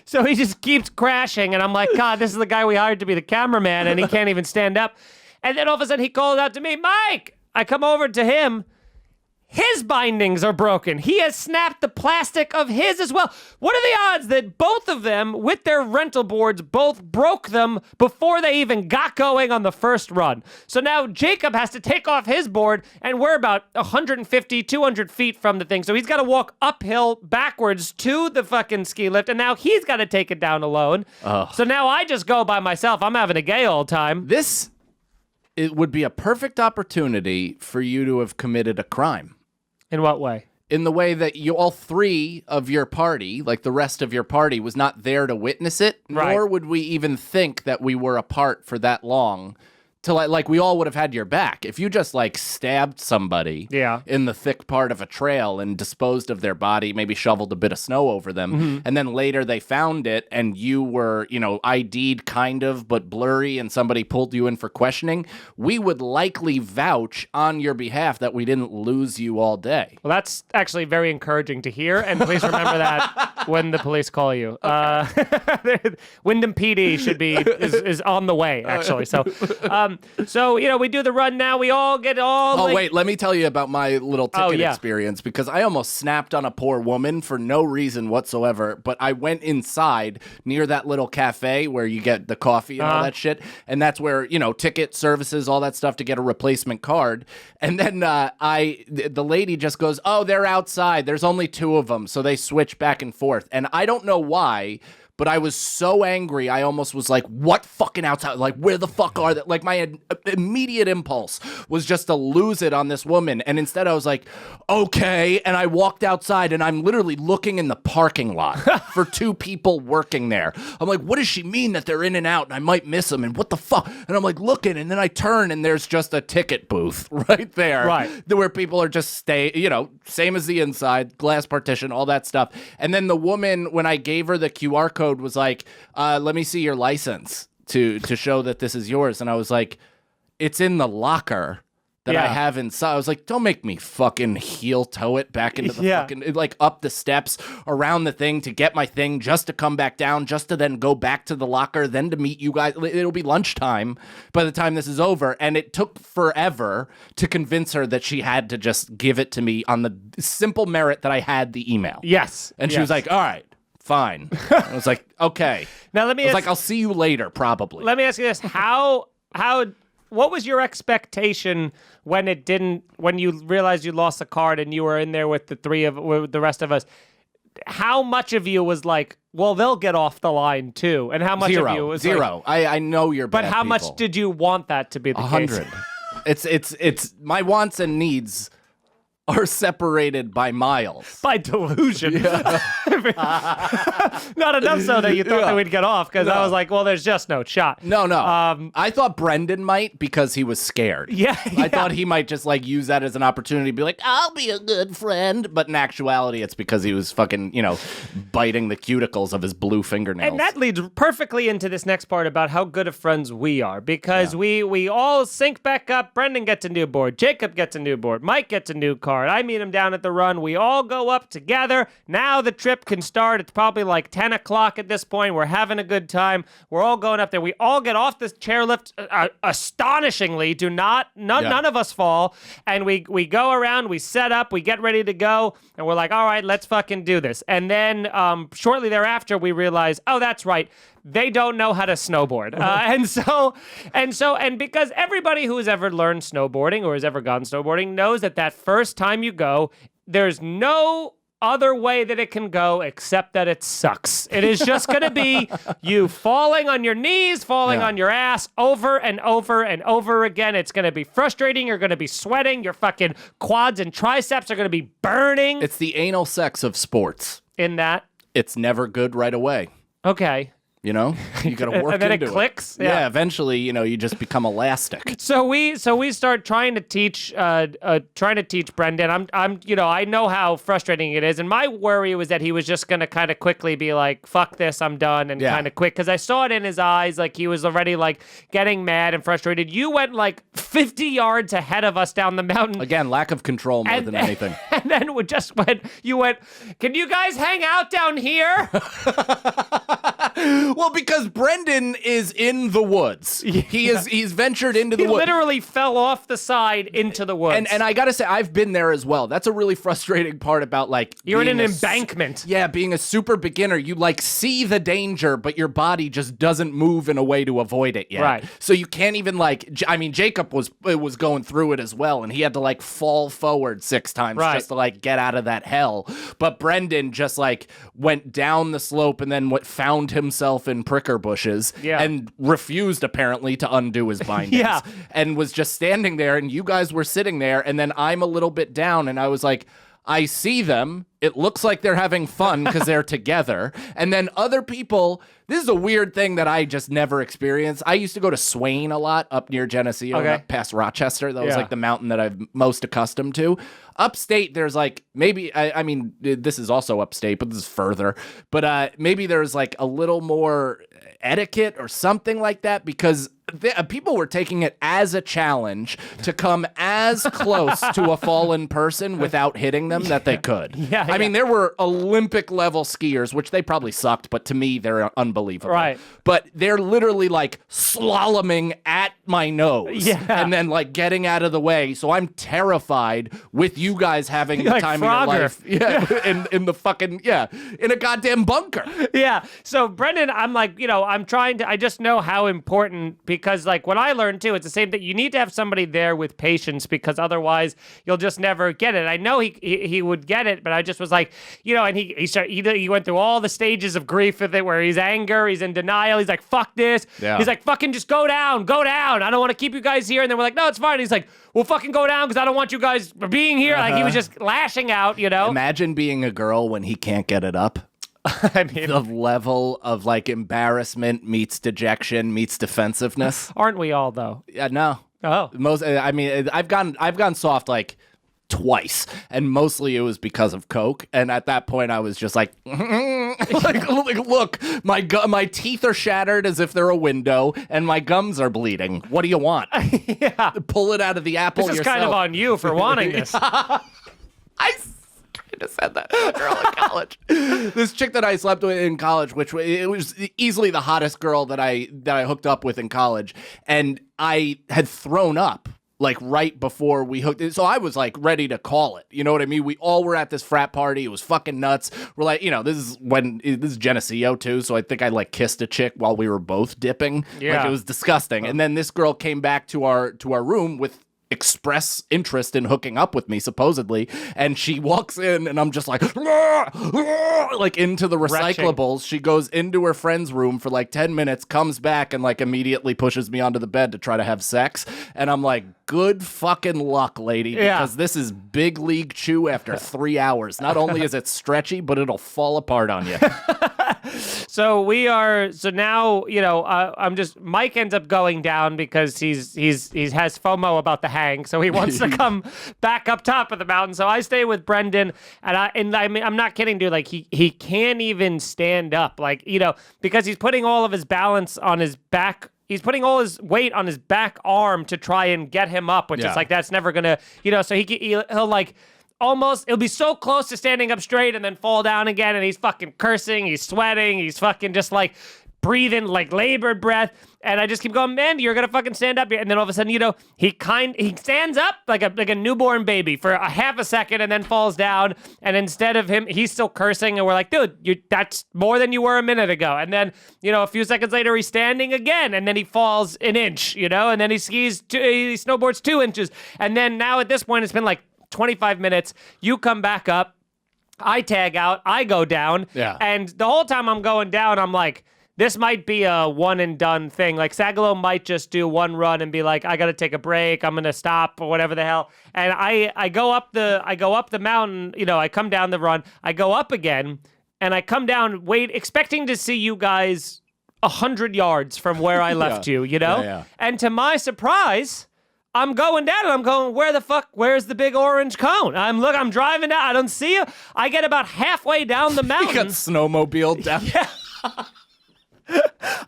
So he just keeps crashing, and I'm like, God, this is the guy we hired to be the cameraman, and he can't even stand up. And then all of a sudden he calls out to me, Mike! I come over to him. his bindings are broken. He has snapped the plastic of his as well. What are the odds that both of them, with their rental boards, both broke them before they even got going on the first run? So now Jacob has to take off his board, and we're about 150, 200 feet from the thing. So he's got to walk uphill backwards to the fucking ski lift, and now he's got to take it down alone. So now I just go by myself. I'm having a gay old time. It would be a perfect opportunity for you to have committed a crime. In what way? In the way that all three of your party, like the rest of your party, was not there to witness it, Right. nor would we even think that we were apart for that long. To like we all would have had your back. If you just like stabbed somebody in the thick part of a trail and disposed of their body, maybe shoveled a bit of snow over them, and then later they found it and you were, ID'd kind of, but blurry, and somebody pulled you in for questioning, we would likely vouch on your behalf that we didn't lose you all day. Well, that's actually very encouraging to hear, and please remember that when the police call you. Wyndham PD is on the way, actually. So, we do the run now. We all get all... Wait, let me tell you about my little ticket experience, because I almost snapped on a poor woman for no reason whatsoever, but I went inside near that little cafe where you get the coffee and all that shit, and that's where, ticket services, all that stuff to get a replacement card, and then the lady just goes, oh, they're outside. There's only two of them, so they switch back and forth, and I don't know why, but I was so angry, I almost was like, what fucking outside? Like, where the fuck are they? Like, my immediate impulse was just to lose it on this woman. And instead I was like, okay. And I walked outside and I'm literally looking in the parking lot for two people working there. I'm like, what does she mean that they're in and out and I might miss them? And what the fuck? And I'm like looking, and then I turn and there's just a ticket booth right there. Right. Where people are just same as the inside, glass partition, all that stuff. And then the woman, when I gave her the QR code, was like, let me see your license to show that this is yours. And I was like, it's in the locker that I have inside. I was like, don't make me fucking heel toe it back into the fucking, like up the steps around the thing to get my thing, just to come back down, just to then go back to the locker, then to meet you guys. It'll be lunchtime by the time this is over. And it took forever to convince her that she had to just give it to me on the simple merit that I had the email. Yes. And she was like, all right, fine. I was like, okay. Now let me ask, I'll see you later, probably. Let me ask you this. What was your expectation when you realized you lost the card and you were in there with the rest of us? How much of you was like, well, they'll get off the line too? And how much of you was zero? Like, I know you're bad but how people. much did you want that to be the 100. case? It's my wants and needs are separated by miles. By delusion. Yeah. Not enough so that you thought that we'd get off, because I was like, well, there's just no shot. No. I thought Brendan might, because he was scared. Yeah. I thought he might just like use that as an opportunity to be like, I'll be a good friend. But in actuality, it's because he was fucking, biting the cuticles of his blue fingernails. And that leads perfectly into this next part about how good of friends we are, because we all sync back up. Brendan gets a new board. Jacob gets a new board. Mike gets a new card. I meet him down at the run. We all go up together. Now the trip can start. It's probably like 10 o'clock at this point. We're having a good time. We're all going up there. We all get off this chairlift. Astonishingly, none of us fall. And we go around, we set up, we get ready to go, and we're like, all right, let's fucking do this. And then shortly thereafter, we realize, oh, that's right, they don't know how to snowboard. And because everybody who has ever learned snowboarding or has ever gone snowboarding knows that first time you go, there's no other way that it can go except that it sucks. It is just going to be you falling on your knees, falling on your ass over and over and over again. It's going to be frustrating. You're going to be sweating. Your fucking quads and triceps are going to be burning. It's the anal sex of sports. In that? It's never good right away. Okay. You got to work and then into it clicks. Yeah, eventually, you just become elastic. So we start trying to teach Brendan. I know how frustrating it is, and my worry was that he was just gonna kind of quickly be like, "Fuck this, I'm done," and kind of quit, because I saw it in his eyes, like he was already like getting mad and frustrated. You went like 50 yards ahead of us down the mountain. Again, lack of control more than anything. And then you went, "Can you guys hang out down here?" Well, because Brendan is in the woods. He's ventured into the He woods. literally fell off the side into the woods. And I gotta say, I've been there as well. That's a really frustrating part about like you're in being an embankment. being a super beginner. You like see the danger, but your body just doesn't move in a way to avoid it yet. Right. So you can't even like. I mean, Jacob was going through it as well, and he had to like fall forward 6 times just to like get out of that hell. But Brendan just like went down the slope and then found himself in pricker bushes and refused apparently to undo his bindings and was just standing there, and you guys were sitting there, and then I'm a little bit down, and I was like, I see them. It looks like they're having fun because they're together. And then other people, this is a weird thing that I just never experienced. I used to go to Swain a lot up near Geneseo, up past Rochester. That was like the mountain that I'm most accustomed to. Upstate, there's like maybe, I mean, this is also upstate, but this is further. But maybe there's like a little more etiquette or something like that because people were taking it as a challenge to come as close to a fallen person without hitting them that they could. I mean, there were Olympic level skiers, which they probably sucked, but to me, they're unbelievable. Right. But they're literally like slaloming at my nose and then like getting out of the way. So I'm terrified with you guys having the like time Frogger. of your life. In the fucking, in a goddamn bunker. Yeah. So Brendan, I'm like, I'm trying to, I just know how important, because like what I learned too, it's the same thing. You need to have somebody there with patience because otherwise you'll just never get it. I know he would get it, but I just was like, and he went through all the stages of grief with it where he's anger, he's in denial, he's like, fuck this. He's like, fucking just go down. I don't want to keep you guys here. And then we're like, no, it's fine. He's like, well, fucking go down because I don't want you guys being here. Like he was just lashing out, Imagine being a girl when he can't get it up. I mean, the level of like embarrassment meets dejection meets defensiveness. Aren't we all though? Yeah, no. Oh, I mean, I've gone soft like twice, and mostly it was because of coke. And at that point, I was just like, look, my teeth are shattered as if they're a window, and my gums are bleeding. What do you want? Pull it out of the apple. This is yourself. kind of on you for wanting this. I kind of said that to a girl in college. This chick that I slept with in college, which it was easily the hottest girl that I hooked up with in college, and I had thrown up like right before we hooked it. So I was like ready to call it. You know what I mean? We all were at this frat party. It was fucking nuts. We're like, this is Geneseo too. So I think I like kissed a chick while we were both dipping. Like it was disgusting. And then this girl came back to our room with express interest in hooking up with me, supposedly, and she walks in and I'm just like into the recyclables. She goes into her friend's room for like 10 minutes, comes back and like immediately pushes me onto the bed to try to have sex, and I'm like, good fucking luck, lady, because this is big league chew after 3 hours. Not only is it stretchy, but it'll fall apart on you. So now, Mike ends up going down because he has FOMO about the hang, so he wants to come back up top of the mountain. So I stay with Brendan, and I mean, I'm not kidding, dude. Like he can't even stand up, like, because he's putting all of his balance on his back. He's putting all his weight on his back arm to try and get him up, which is like, that's never gonna, so he'll like, almost, it'll be so close to standing up straight and then fall down again, and he's fucking cursing, he's sweating, he's fucking just like breathing like labored breath, and I just keep going, man, you're gonna fucking stand up here. And then all of a sudden, he stands up like a newborn baby for a half a second and then falls down, and instead of him, he's still cursing, and we're like, dude, that's more than you were a minute ago. And then, a few seconds later, he's standing again, and then he falls an inch, and then he snowboards 2 inches, and then now at this point, it's been like 25 minutes, you come back up, I tag out, I go down, and the whole time I'm going down, I'm like, this might be a one and done thing. Like Sagalow might just do one run and be like, I gotta take a break, I'm gonna stop or whatever the hell. And I go up the mountain, I come down the run, I go up again, and I come down, expecting to see you guys 100 yards from where I left you, And to my surprise, I'm going down and I'm going, where's the big orange cone? I'm driving down, I don't see you. I get about halfway down the mountain. You got snowmobiled down. Yeah.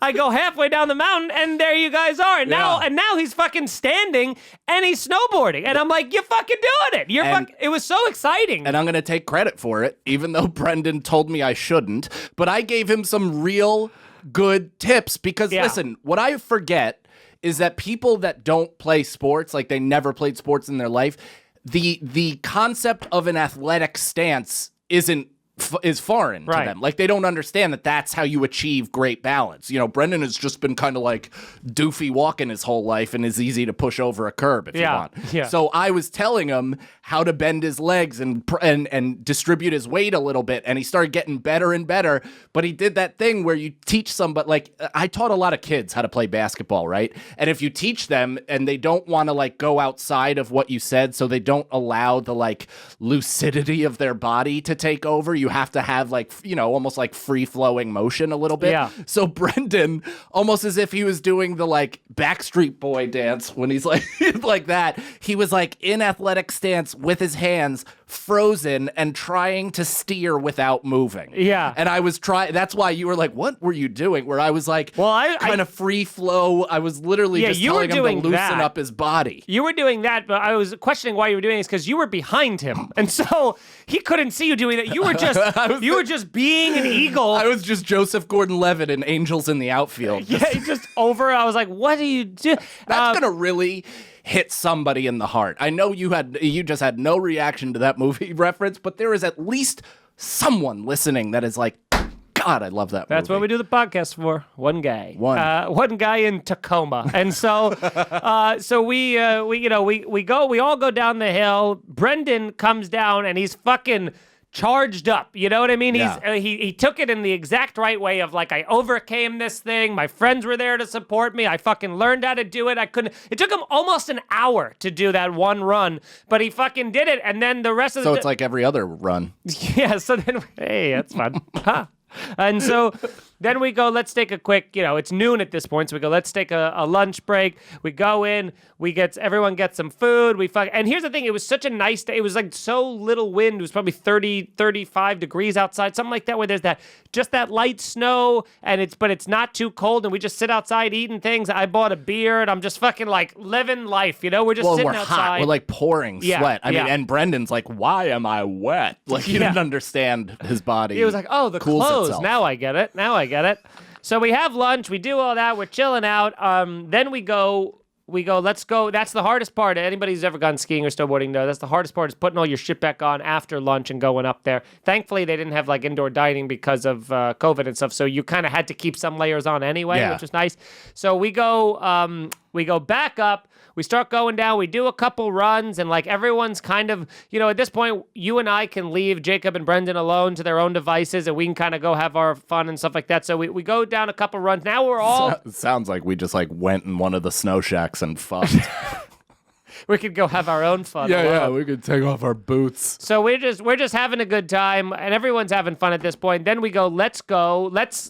I go halfway down the mountain and there you guys are. And now he's fucking standing and he's snowboarding. And I'm like, you're fucking doing it. It was so exciting. And I'm going to take credit for it, even though Brendan told me I shouldn't. But I gave him some real good tips because Yeah. listen, what I forget is that people that don't play sports, like they never played sports in their life, the concept of an athletic stance is foreign to Right. them. Like they don't understand that that's how you achieve great balance. You know, Brendan has just been kind of like doofy walking his whole life and is easy to push over a curb if you want. Yeah. So I was telling him how to bend his legs and distribute his weight a little bit, and he started getting better and better. But he did that thing where you teach somebody, like I taught a lot of kids how to play basketball, right? And if you teach them and they don't want to like go outside of what you said, so they don't allow the like lucidity of their body to take over, you have to have like, you know, almost like free flowing motion a little bit. Yeah. So Brendan, almost as if he was doing the like Backstreet Boy dance when he's like like that, he was like in athletic stance with his hands frozen and trying to steer without moving. Yeah. And I was trying, that's why you were like, what were you doing? Where I was like, Well, I kind of free flow. I was literally just you were telling him to doing loosen that. up his body. You were doing that, but I was questioning why you were doing this because you were behind him, and so he couldn't see you doing that. You were just being an eagle. I was just Joseph Gordon-Levitt in Angels in the Outfield. yeah, just over. I was like, "What do you do?" That's gonna really hit somebody in the heart. I know you just had no reaction to that movie reference, but there is at least someone listening that is like, God, I love that movie. That's what we do the podcast for. One guy. One. One guy in Tacoma. And so we all go down the hill. Brendan comes down and he's fucking charged up. You know what I mean? Yeah. He took it in the exact right way of like, I overcame this thing. My friends were there to support me. I fucking learned how to do it. It took him almost an hour to do that one run, but he fucking did it. And then the rest of So it's like every other run. yeah, so then, hey, that's fun. Huh. And so then we go, let's take a quick, it's noon at this point, so we go, let's take a lunch break. We go in, everyone gets some food, and here's the thing, it was such a nice day, it was like so little wind, it was probably 30, 35 degrees outside, something like that, where there's just that light snow, but it's not too cold, and we just sit outside eating things. I bought a beer, and I'm just fucking like living life, we're just sitting we're outside. hot, we're like pouring sweat. I mean, and Brendan's like, why am I wet? Like, he didn't understand his body. He was like, oh, the cools clothes. itself. Now I get it. So we have lunch. We do all that. We're chilling out. Then we go, let's go. That's the hardest part. Anybody who's ever gone skiing or snowboarding knows that's the hardest part is putting all your shit back on after lunch and going up there. Thankfully, they didn't have like indoor dining because of COVID and stuff. So you kind of had to keep some layers on anyway, which was nice. So we go back up. We start going down. We do a couple runs, and like everyone's kind of, at this point, you and I can leave Jacob and Brendan alone to their own devices, and we can kind of go have our fun and stuff like that. So we go down a couple runs. Now we're all. It sounds like we just like went in one of the snow shacks and fucked. We could go have our own fun. we could take off our boots. So we're just having a good time, and everyone's having fun at this point. Then we go. Let's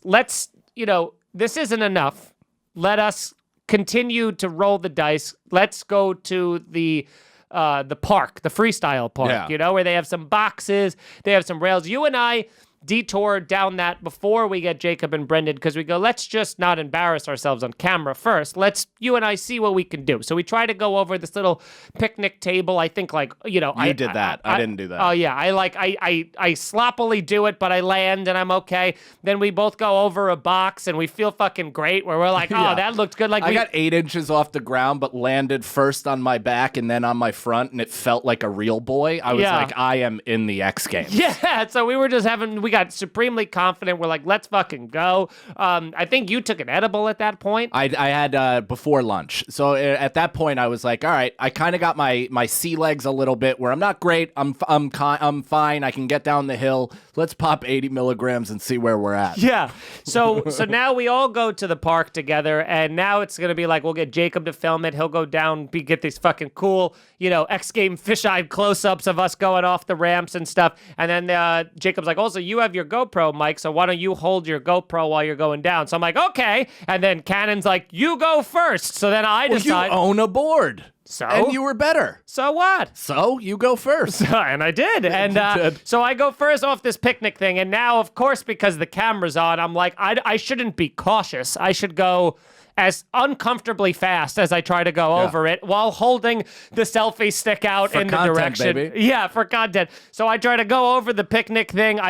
this isn't enough. Let us continue to roll the dice. Let's go to the park, the freestyle park, where they have some boxes, they have some rails. You and I detour down that before we get Jacob and Brendan because we go, let's just not embarrass ourselves on camera first. Let's, you and I, see what we can do. So we try to go over this little picnic table. I think I did that. I didn't do that. Oh yeah. I sloppily do it, but I land and I'm okay. Then we both go over a box and we feel fucking great where we're like, oh, that looked good. Like I got 8 inches off the ground, but landed first on my back and then on my front, and it felt like a real boy. I was like, I am in the X Games. Yeah. So we were just we got supremely confident. We're like, let's fucking go. I think you took an edible at that point. I had before lunch. So at that point, I was like, all right, I kind of got my sea legs a little bit where I'm not great. I'm fine. I can get down the hill. Let's pop 80 milligrams and see where we're at. Yeah. So now we all go to the park together, and now it's gonna be like we'll get Jacob to film it. He'll go down, get these fucking cool, X Game fisheye close-ups of us going off the ramps and stuff. And then Jacob's like, also, you have your GoPro, Mike, so why don't you hold your GoPro while you're going down? So I'm like, okay. And then Cannon's like, you go first. So then I decide. You own a board. So? And you were better. So what? So you go first. And I did. And so I go first off this picnic thing. And now, of course, because the camera's on, I'm like, I shouldn't be cautious. I should go as uncomfortably fast as I try to go over it while holding the selfie stick out in the content, direction. baby. Yeah, for content. So I try to go over the picnic thing.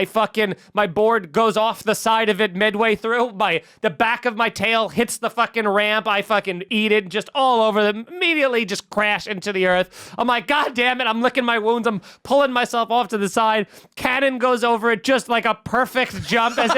My board goes off the side of it midway through. The back of my tail hits the fucking ramp. I fucking eat it just all over them. Immediately just crash into the earth. I'm like, God damn it. I'm licking my wounds. I'm pulling myself off to the side. Cannon goes over it just like a perfect jump as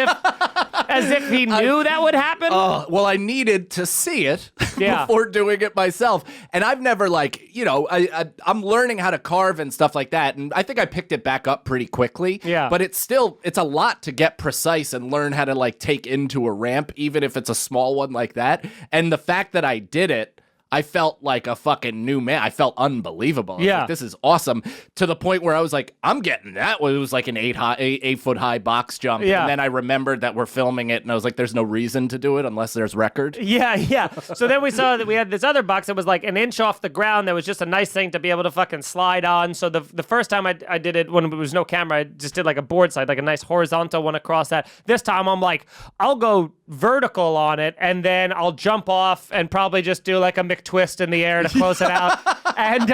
if he knew that would happen. Well, I needed to see it Yeah. before doing it myself. And I've never I'm learning how to carve and stuff like that. And I think I picked it back up pretty quickly. Yeah. But it's a lot to get precise and learn how to take into a ramp, even if it's a small one like that. And the fact that I did it, I felt like a fucking new man. I felt unbelievable. I was Yeah. like, this is awesome. To the point where I was like, I'm getting that. It was like an 8-foot-high box jump. Yeah. And then I remembered that we're filming it, and I was like, there's no reason to do it unless there's record. Yeah. So then we saw that we had this other box that was like an inch off the ground. That was just a nice thing to be able to fucking slide on. So the first time I did it when there was no camera, I just did like a board slide, like a nice horizontal one across that. This time I'm like, I'll go vertical on it, and then I'll jump off and probably just do like a McTwist in the air to close it out. And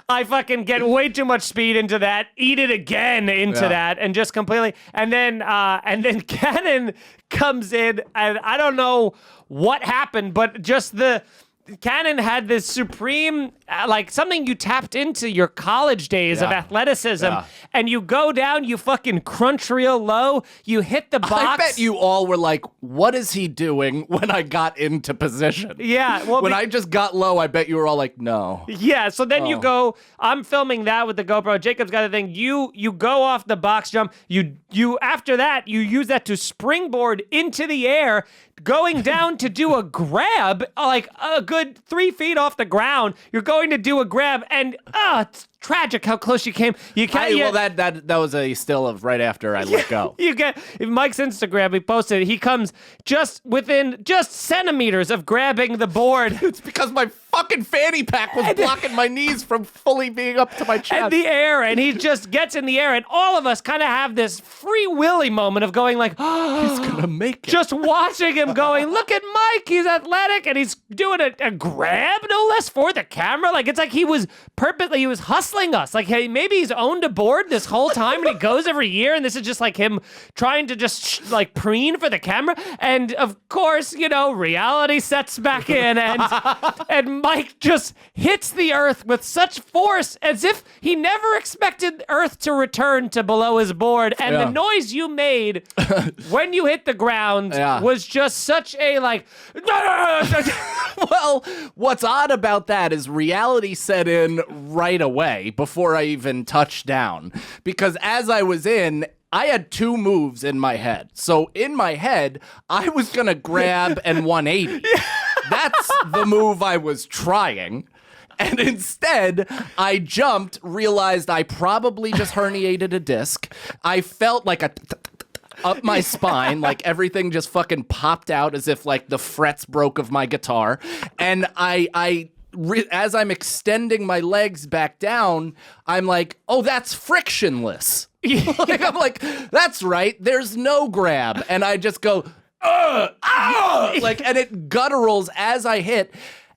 I fucking get way too much speed into that, eat it again into that, and just completely. And then Cannon comes in, and I don't know what happened, but just Cannon had this supreme, something you tapped into your college days of athleticism, and you go down, you fucking crunch real low, you hit the box. I bet you all were like, what is he doing when I got into position? Yeah. Well, when I just got low, I bet you were all like, no. Yeah, so then you go, I'm filming that with the GoPro. Jacob's got a thing. You go off the box jump. You after that, you use that to springboard into the air, going down to do a grab, like a good 3 feet off the ground. You're going to do a grab, and it's tragic how close you came. Well, that was a still of right after I let go. You get Mike's Instagram. He posted. He comes just within centimeters of grabbing the board. It's because my fucking fanny pack was blocking my knees from fully being up to my chest. And the air, and he just gets in the air, and all of us kind of have this free willy moment of going like, he's gonna make it. just watching him going, look at Mike, he's athletic, and he's doing a grab, no less, for the camera. Like, it's like he was hustling us. Like, hey, maybe he's owned a board this whole time, and he goes every year, and this is just like him trying to just preen for the camera. And of course, reality sets back in, and Mike just hits the earth with such force as if he never expected Earth to return to below his board. And the noise you made when you hit the ground was just such a Well, what's odd about that is reality set in right away before I even touched down. Because as I was in, I had 2 moves in my head. So in my head, I was going to grab and 180. That's the move I was trying. And instead, I jumped, realized I probably just herniated a disc. I felt like up my spine, like everything just fucking popped out as if like the frets broke of my guitar. And as I'm extending my legs back down, I'm like, oh, that's frictionless. I'm like, that's right. There's no grab. And I just go, and it gutturals as I hit.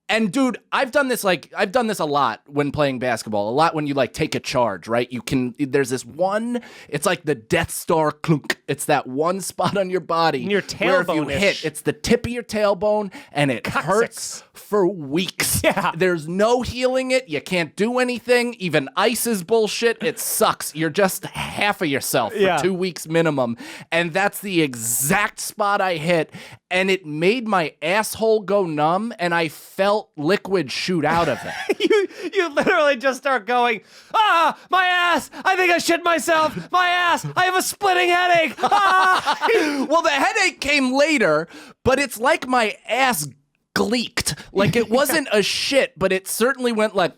And dude, I've done this a lot when playing basketball. A lot when you take a charge, right? There's this one, it's like the Death Star clunk. It's that one spot on your body your where if you tailbone-ish. hit, it's the tip of your tailbone, and it hurts for weeks. Yeah. There's no healing it. You can't do anything. Even ice is bullshit. It sucks. You're just half of yourself for 2 weeks minimum. And that's the exact spot I hit. And it made my asshole go numb, and I felt liquid shoot out of it. You literally just start going, my ass, I think I shit myself, my ass, I have a splitting headache. Well, the headache came later, but it's like my ass gleeked. Like it wasn't a shit, but it certainly went like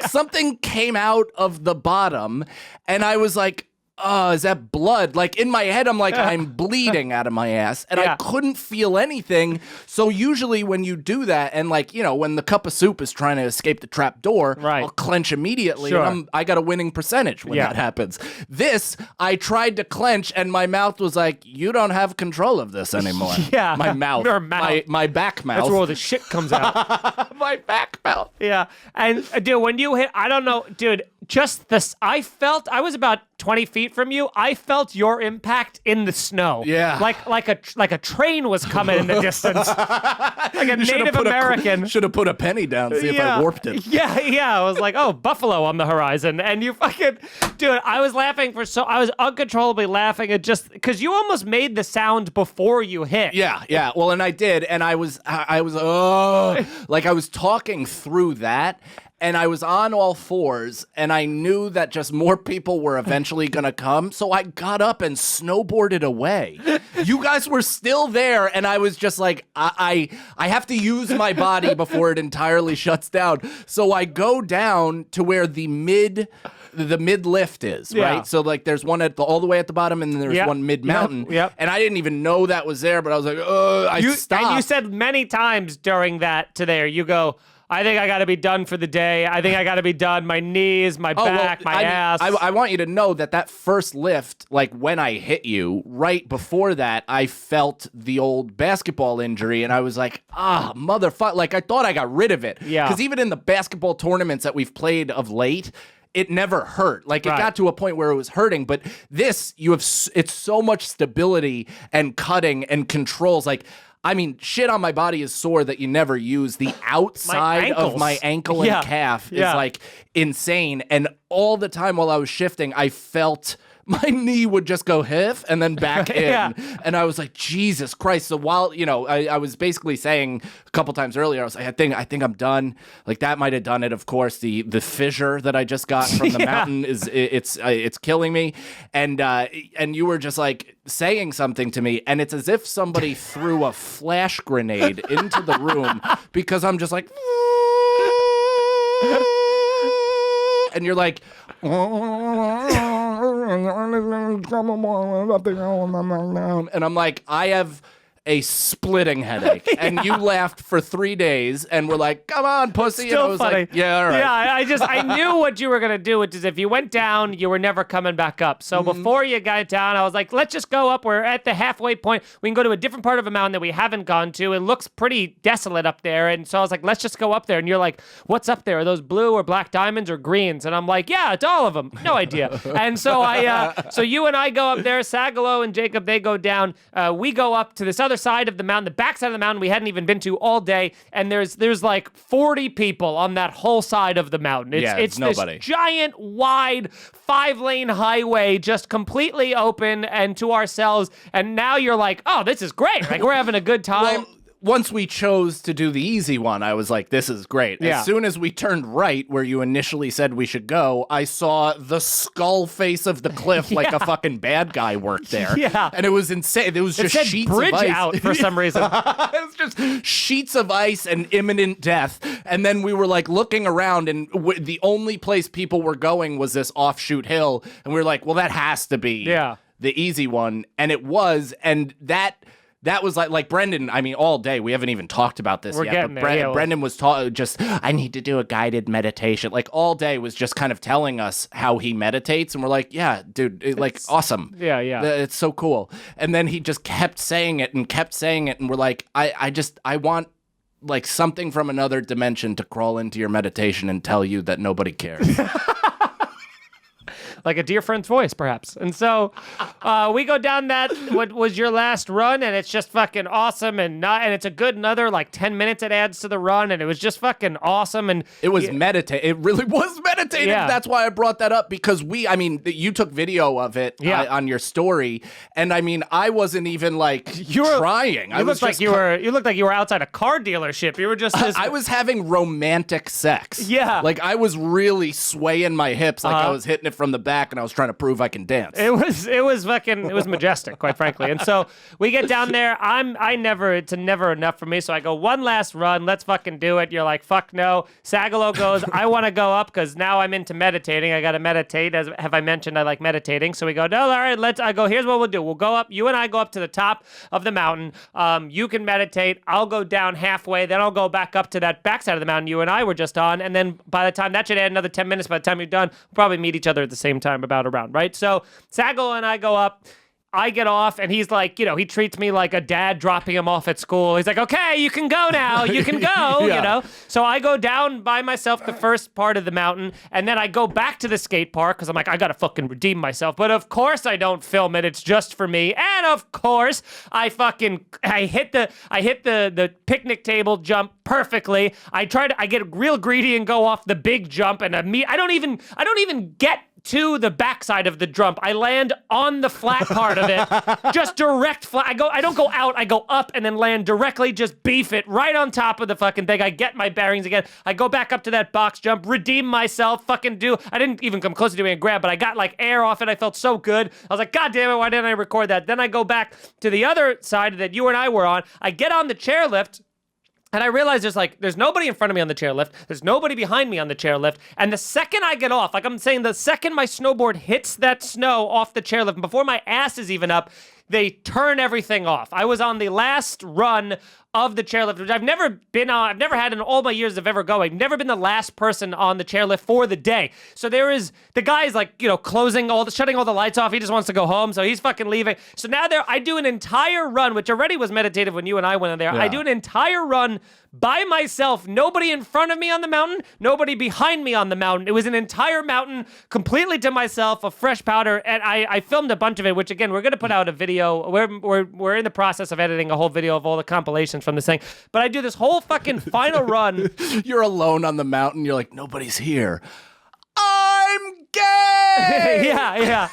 something came out of the bottom, and I was like, oh, is that blood? Like in my head, I'm like, I'm bleeding out of my ass, and I couldn't feel anything. So usually when you do that, and like, you know, when the cup of soup is trying to escape the trap door, I'll clench immediately, and I got a winning percentage when that happens. This, I tried to clench, and my mouth was like, you don't have control of this anymore. My mouth. Your mouth. My back mouth. That's where all the shit comes out. My back mouth. Yeah. And dude, when you hit, I don't know, dude, just this, I was about 20 feet from you. I felt your impact in the snow. Yeah. Like a train was coming in the distance. Like a Native American. Should have put a penny down to see if I warped it. Yeah. I was like, oh, buffalo on the horizon. And you fucking, dude, I was laughing I was uncontrollably laughing at just, because you almost made the sound before you hit. Yeah. Well, and I did. And I was like I was talking through that. And I was on all fours, and I knew that just more people were eventually going to come. So I got up and snowboarded away. You guys were still there, and I was just like, I have to use my body before it entirely shuts down. So I go down to where the mid lift is, right? So like there's one all the way at the bottom, and then there's one mid mountain. And I didn't even know that was there, but I was like, I stopped. And you said many times during that to there, you go, I think I got to be done for the day. I think I got to be done. My knees, my back, my ass. I want you to know that first lift, like when I hit you, right before that, I felt the old basketball injury, and I was like, motherfucker. Like I thought I got rid of it. Yeah. Because even in the basketball tournaments that we've played of late, it never hurt. Like it got to a point where it was hurting, but this, it's so much stability and cutting and controls. Like, I mean, shit on my body is sore that you never use. The outside of my ankle and calf is like insane. And all the time while I was shifting, I felt my knee would just go hiff and then back in. And I was like, Jesus Christ. So while, you know, I was basically saying a couple times earlier, I was like, I think I'm done. Like that might have done it. Of course, the fissure that I just got from the mountain it's killing me. And you were just like saying something to me, and it's as if somebody threw a flash grenade into the room because I'm just like, and you're like, and I'm like, I have a splitting headache. And you laughed for 3 days and were like, come on, pussy. Still and I was funny. like, yeah, all right. Yeah, I knew what you were going to do, which is if you went down, you were never coming back up. So before you got down, I was like, let's just go up. We're at the halfway point. We can go to a different part of a mountain that we haven't gone to. It looks pretty desolate up there. And so I was like, let's just go up there. And you're like, what's up there? Are those blue or black diamonds or greens? And I'm like, yeah, it's all of them. No idea. And so so you and I go up there. Sagalow and Jacob, they go down. We go up to this other side of the mountain, the back side of the mountain we hadn't even been to all day, and there's like 40 people on that whole side of the mountain. It's nobody. This giant, wide, 5-lane highway just completely open and to ourselves, and now you're like, oh, this is great. Like, we're having a good time. Well, once we chose to do the easy one, I was like, this is great. Yeah. As soon as we turned right where you initially said we should go, I saw the skull face of the cliff like a fucking bad guy worked there. Yeah. And it was insane. It was just said sheets bridge of ice. out for some reason. It was just sheets of ice and imminent death. And then we were like looking around, and the only place people were going was this offshoot hill. And we were like, well, that has to be the easy one. And it was. And that was like Brendan, I mean, all day. We haven't even talked about this We're yet. getting But there, Brendan was just, I need to do a guided meditation. Like all day was just kind of telling us how he meditates. And we're like, yeah, dude, awesome. Yeah. It's so cool. And then he just kept saying it. And we're like, I want like something from another dimension to crawl into your meditation and tell you that nobody cares. Like a dear friend's voice, perhaps. And so we go down that, what was your last run, and it's just fucking awesome, and it's a good another like 10 minutes it adds to the run, and it was just fucking awesome. And it was it really was meditative. Yeah. That's why I brought that up, because you took video of it on your story, and I mean, I wasn't even like trying. You looked like you were outside a car dealership. You were just I was having romantic sex. Yeah. Like I was really swaying my hips like I was hitting it from the back. back, and I was trying to prove I can dance. It was majestic, quite frankly. And so we get down there. It's never enough for me. So I go, one last run. Let's fucking do it. You're like, fuck no. Sagalow goes, I want to go up because now I'm into meditating. I got to meditate. As have I mentioned, I like meditating. So we go, no, all right, I go, here's what we'll do. We'll go up. You and I go up to the top of the mountain. You can meditate. I'll go down halfway. Then I'll go back up to that backside of the mountain you and I were just on. And then by the time, that should add another 10 minutes. By the time you're done, we'll probably meet each other at the same time about around, right? So Sagalow and I go up. I get off, and he's like, he treats me like a dad dropping him off at school. He's like, okay, you can go now. You can go, So I go down by myself the first part of the mountain, and then I go back to the skate park because I'm like, I got to fucking redeem myself. But of course I don't film it. It's just for me. And of course I hit the picnic table jump perfectly. I get real greedy and go off the big jump, and I don't even get to the backside of the jump. I land on the flat part of it, just direct flat. I don't go out, I go up and then land directly, just beef it right on top of the fucking thing. I get my bearings again. I go back up to that box jump, redeem myself, I didn't even come close to doing a grab, but I got like air off it. I felt so good. I was like, God damn it, why didn't I record that? Then I go back to the other side that you and I were on. I get on the chairlift, and I realize there's nobody in front of me on the chairlift. There's nobody behind me on the chairlift. And the second I get off, like I'm saying, the second my snowboard hits that snow off the chairlift, and before my ass is even up, they turn everything off. I was on the last run of the chairlift, which I've never been on. I've never had in all my years of ever going. Never been the last person on the chairlift for the day. So the guy's like, shutting all the lights off. He just wants to go home, so he's fucking leaving. So now I do an entire run, which already was meditative when you and I went in there. Yeah. I do an entire run by myself, nobody in front of me on the mountain, nobody behind me on the mountain. It was an entire mountain completely to myself of fresh powder, and I filmed a bunch of it, which again, we're going to put out a video. We're in the process of editing a whole video of all the compilations from this thing, but I do this whole fucking final run. You're alone on the mountain, you're like, nobody's here. I'm gay! Yeah.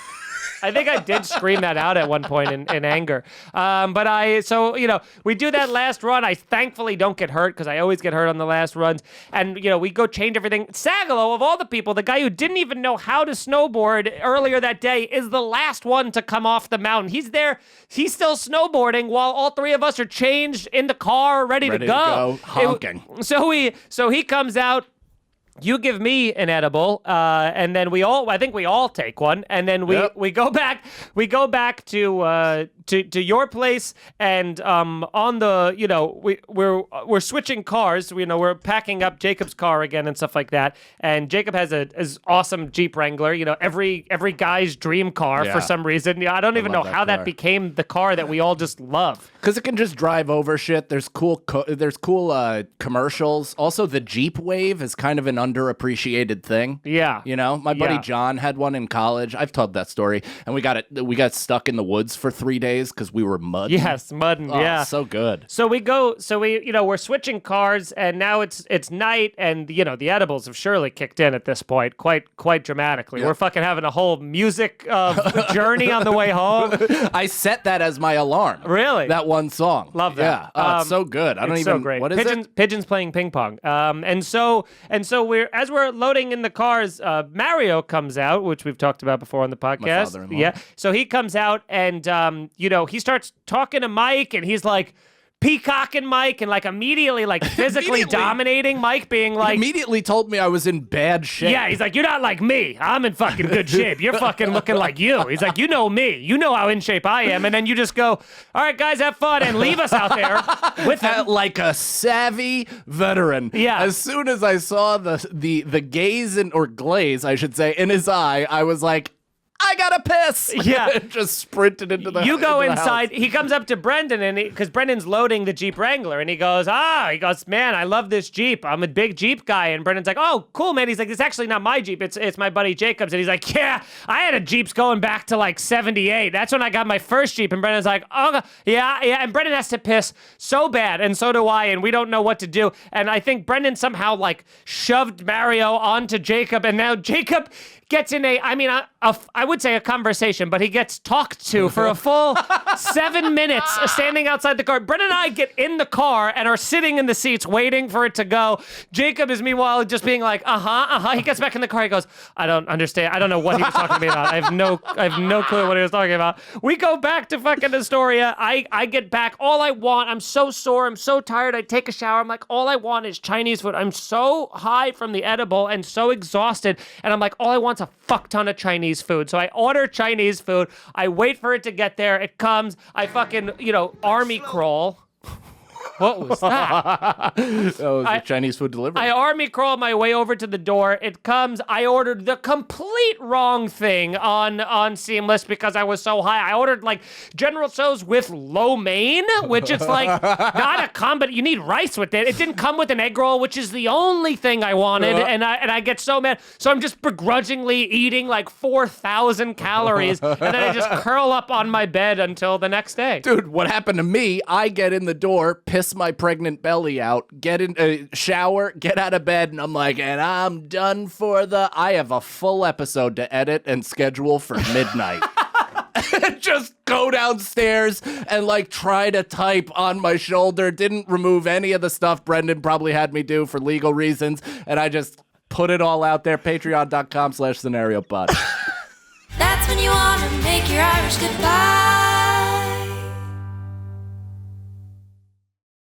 I think I did scream that out at one point in anger. We do that last run. I thankfully don't get hurt because I always get hurt on the last runs. And, we go change everything. Sagalow, of all the people, the guy who didn't even know how to snowboard earlier that day, is the last one to come off the mountain. He's there. He's still snowboarding while all three of us are changed in the car, ready to go. Honking. So he comes out. You give me an edible, and then I think we all take one, and then we go back to your place, and on the we're switching cars. We're packing up Jacob's car again and stuff like that. And Jacob has his awesome Jeep Wrangler. every guy's dream car for some reason. I don't even know how that became the car that we all just love. Because it can just drive over shit. There's cool commercials. Also, the Jeep Wave is kind of an underappreciated thing. Yeah. My buddy John had one in college. I've told that story. And we got stuck in the woods for 3 days because we were mudding. Yes, mudding. Yeah. So good. So we're switching cars, and now it's night, and the edibles have surely kicked in at this point quite dramatically. Yep. We're fucking having a whole music journey on the way home. I set that as my alarm. Really? That one song. Love that. Yeah. It's so good. So great. What is it? Pigeons playing ping pong. And so we're loading in the cars, Mario comes out, which we've talked about before on the podcast. My father-in-law. Yeah. So he comes out, and he starts talking to Mike, and he's like peacocking Mike, and like immediately like physically dominating Mike, being like, he immediately told me I was in bad shape. Yeah, he's like, you're not like me. I'm in fucking good shape. You're fucking looking like you. He's like, you know me. You know how in shape I am. And then you just go, all right, guys, have fun, and leave us out there with him. Like a savvy veteran. Yeah. As soon as I saw the gaze or glaze, I should say, in his eye, I was like, I gotta piss. Yeah. Just sprinted into the You go into the inside. house. He comes up to Brendan, and because Brendan's loading the Jeep Wrangler, and he goes, man, I love this Jeep. I'm a big Jeep guy. And Brendan's like, oh, cool, man. He's like, it's actually not my Jeep. It's my buddy Jacob's. And he's like, yeah, I had a Jeeps going back to like 78. That's when I got my first Jeep. And Brendan's like, oh, yeah. And Brendan has to piss so bad, and so do I, and we don't know what to do. And I think Brendan somehow like shoved Mario onto Jacob, and now Jacob gets in I would say a conversation, but he gets talked to for a full 7 minutes standing outside the car. Brendan and I get in the car and are sitting in the seats waiting for it to go. Jacob is meanwhile just being like, He gets back in the car. He goes, I don't understand. I don't know what he was talking to me about. I have no clue what he was talking about. We go back to fucking Astoria. I get back. All I want, I'm so sore. I'm so tired. I take a shower. I'm like, all I want is Chinese food. I'm so high from the edible and so exhausted. And I'm like, all I want's a fuck ton of Chinese food. So I order Chinese food. I wait for it to get there. It comes. I fucking, army crawl. What was that? That was a Chinese food delivery. I army crawl my way over to the door. It comes. I ordered the complete wrong thing on Seamless because I was so high. I ordered like General Tso's with lo mein, which is like not a combo. You need rice with it. It didn't come with an egg roll, which is the only thing I wanted, and I get so mad. So I'm just begrudgingly eating like 4,000 calories, and then I just curl up on my bed until the next day. Dude, what happened to me, I get in the door, piss my pregnant belly out, get in a shower, get out of bed, and I'm like, and I'm done for I have a full episode to edit and schedule for midnight. Just go downstairs and like try to type on my shoulder. Didn't remove any of the stuff Brendan probably had me do for legal reasons. And I just put it all out there. Patreon.com/scenariopod. That's when you wanna make your Irish goodbye.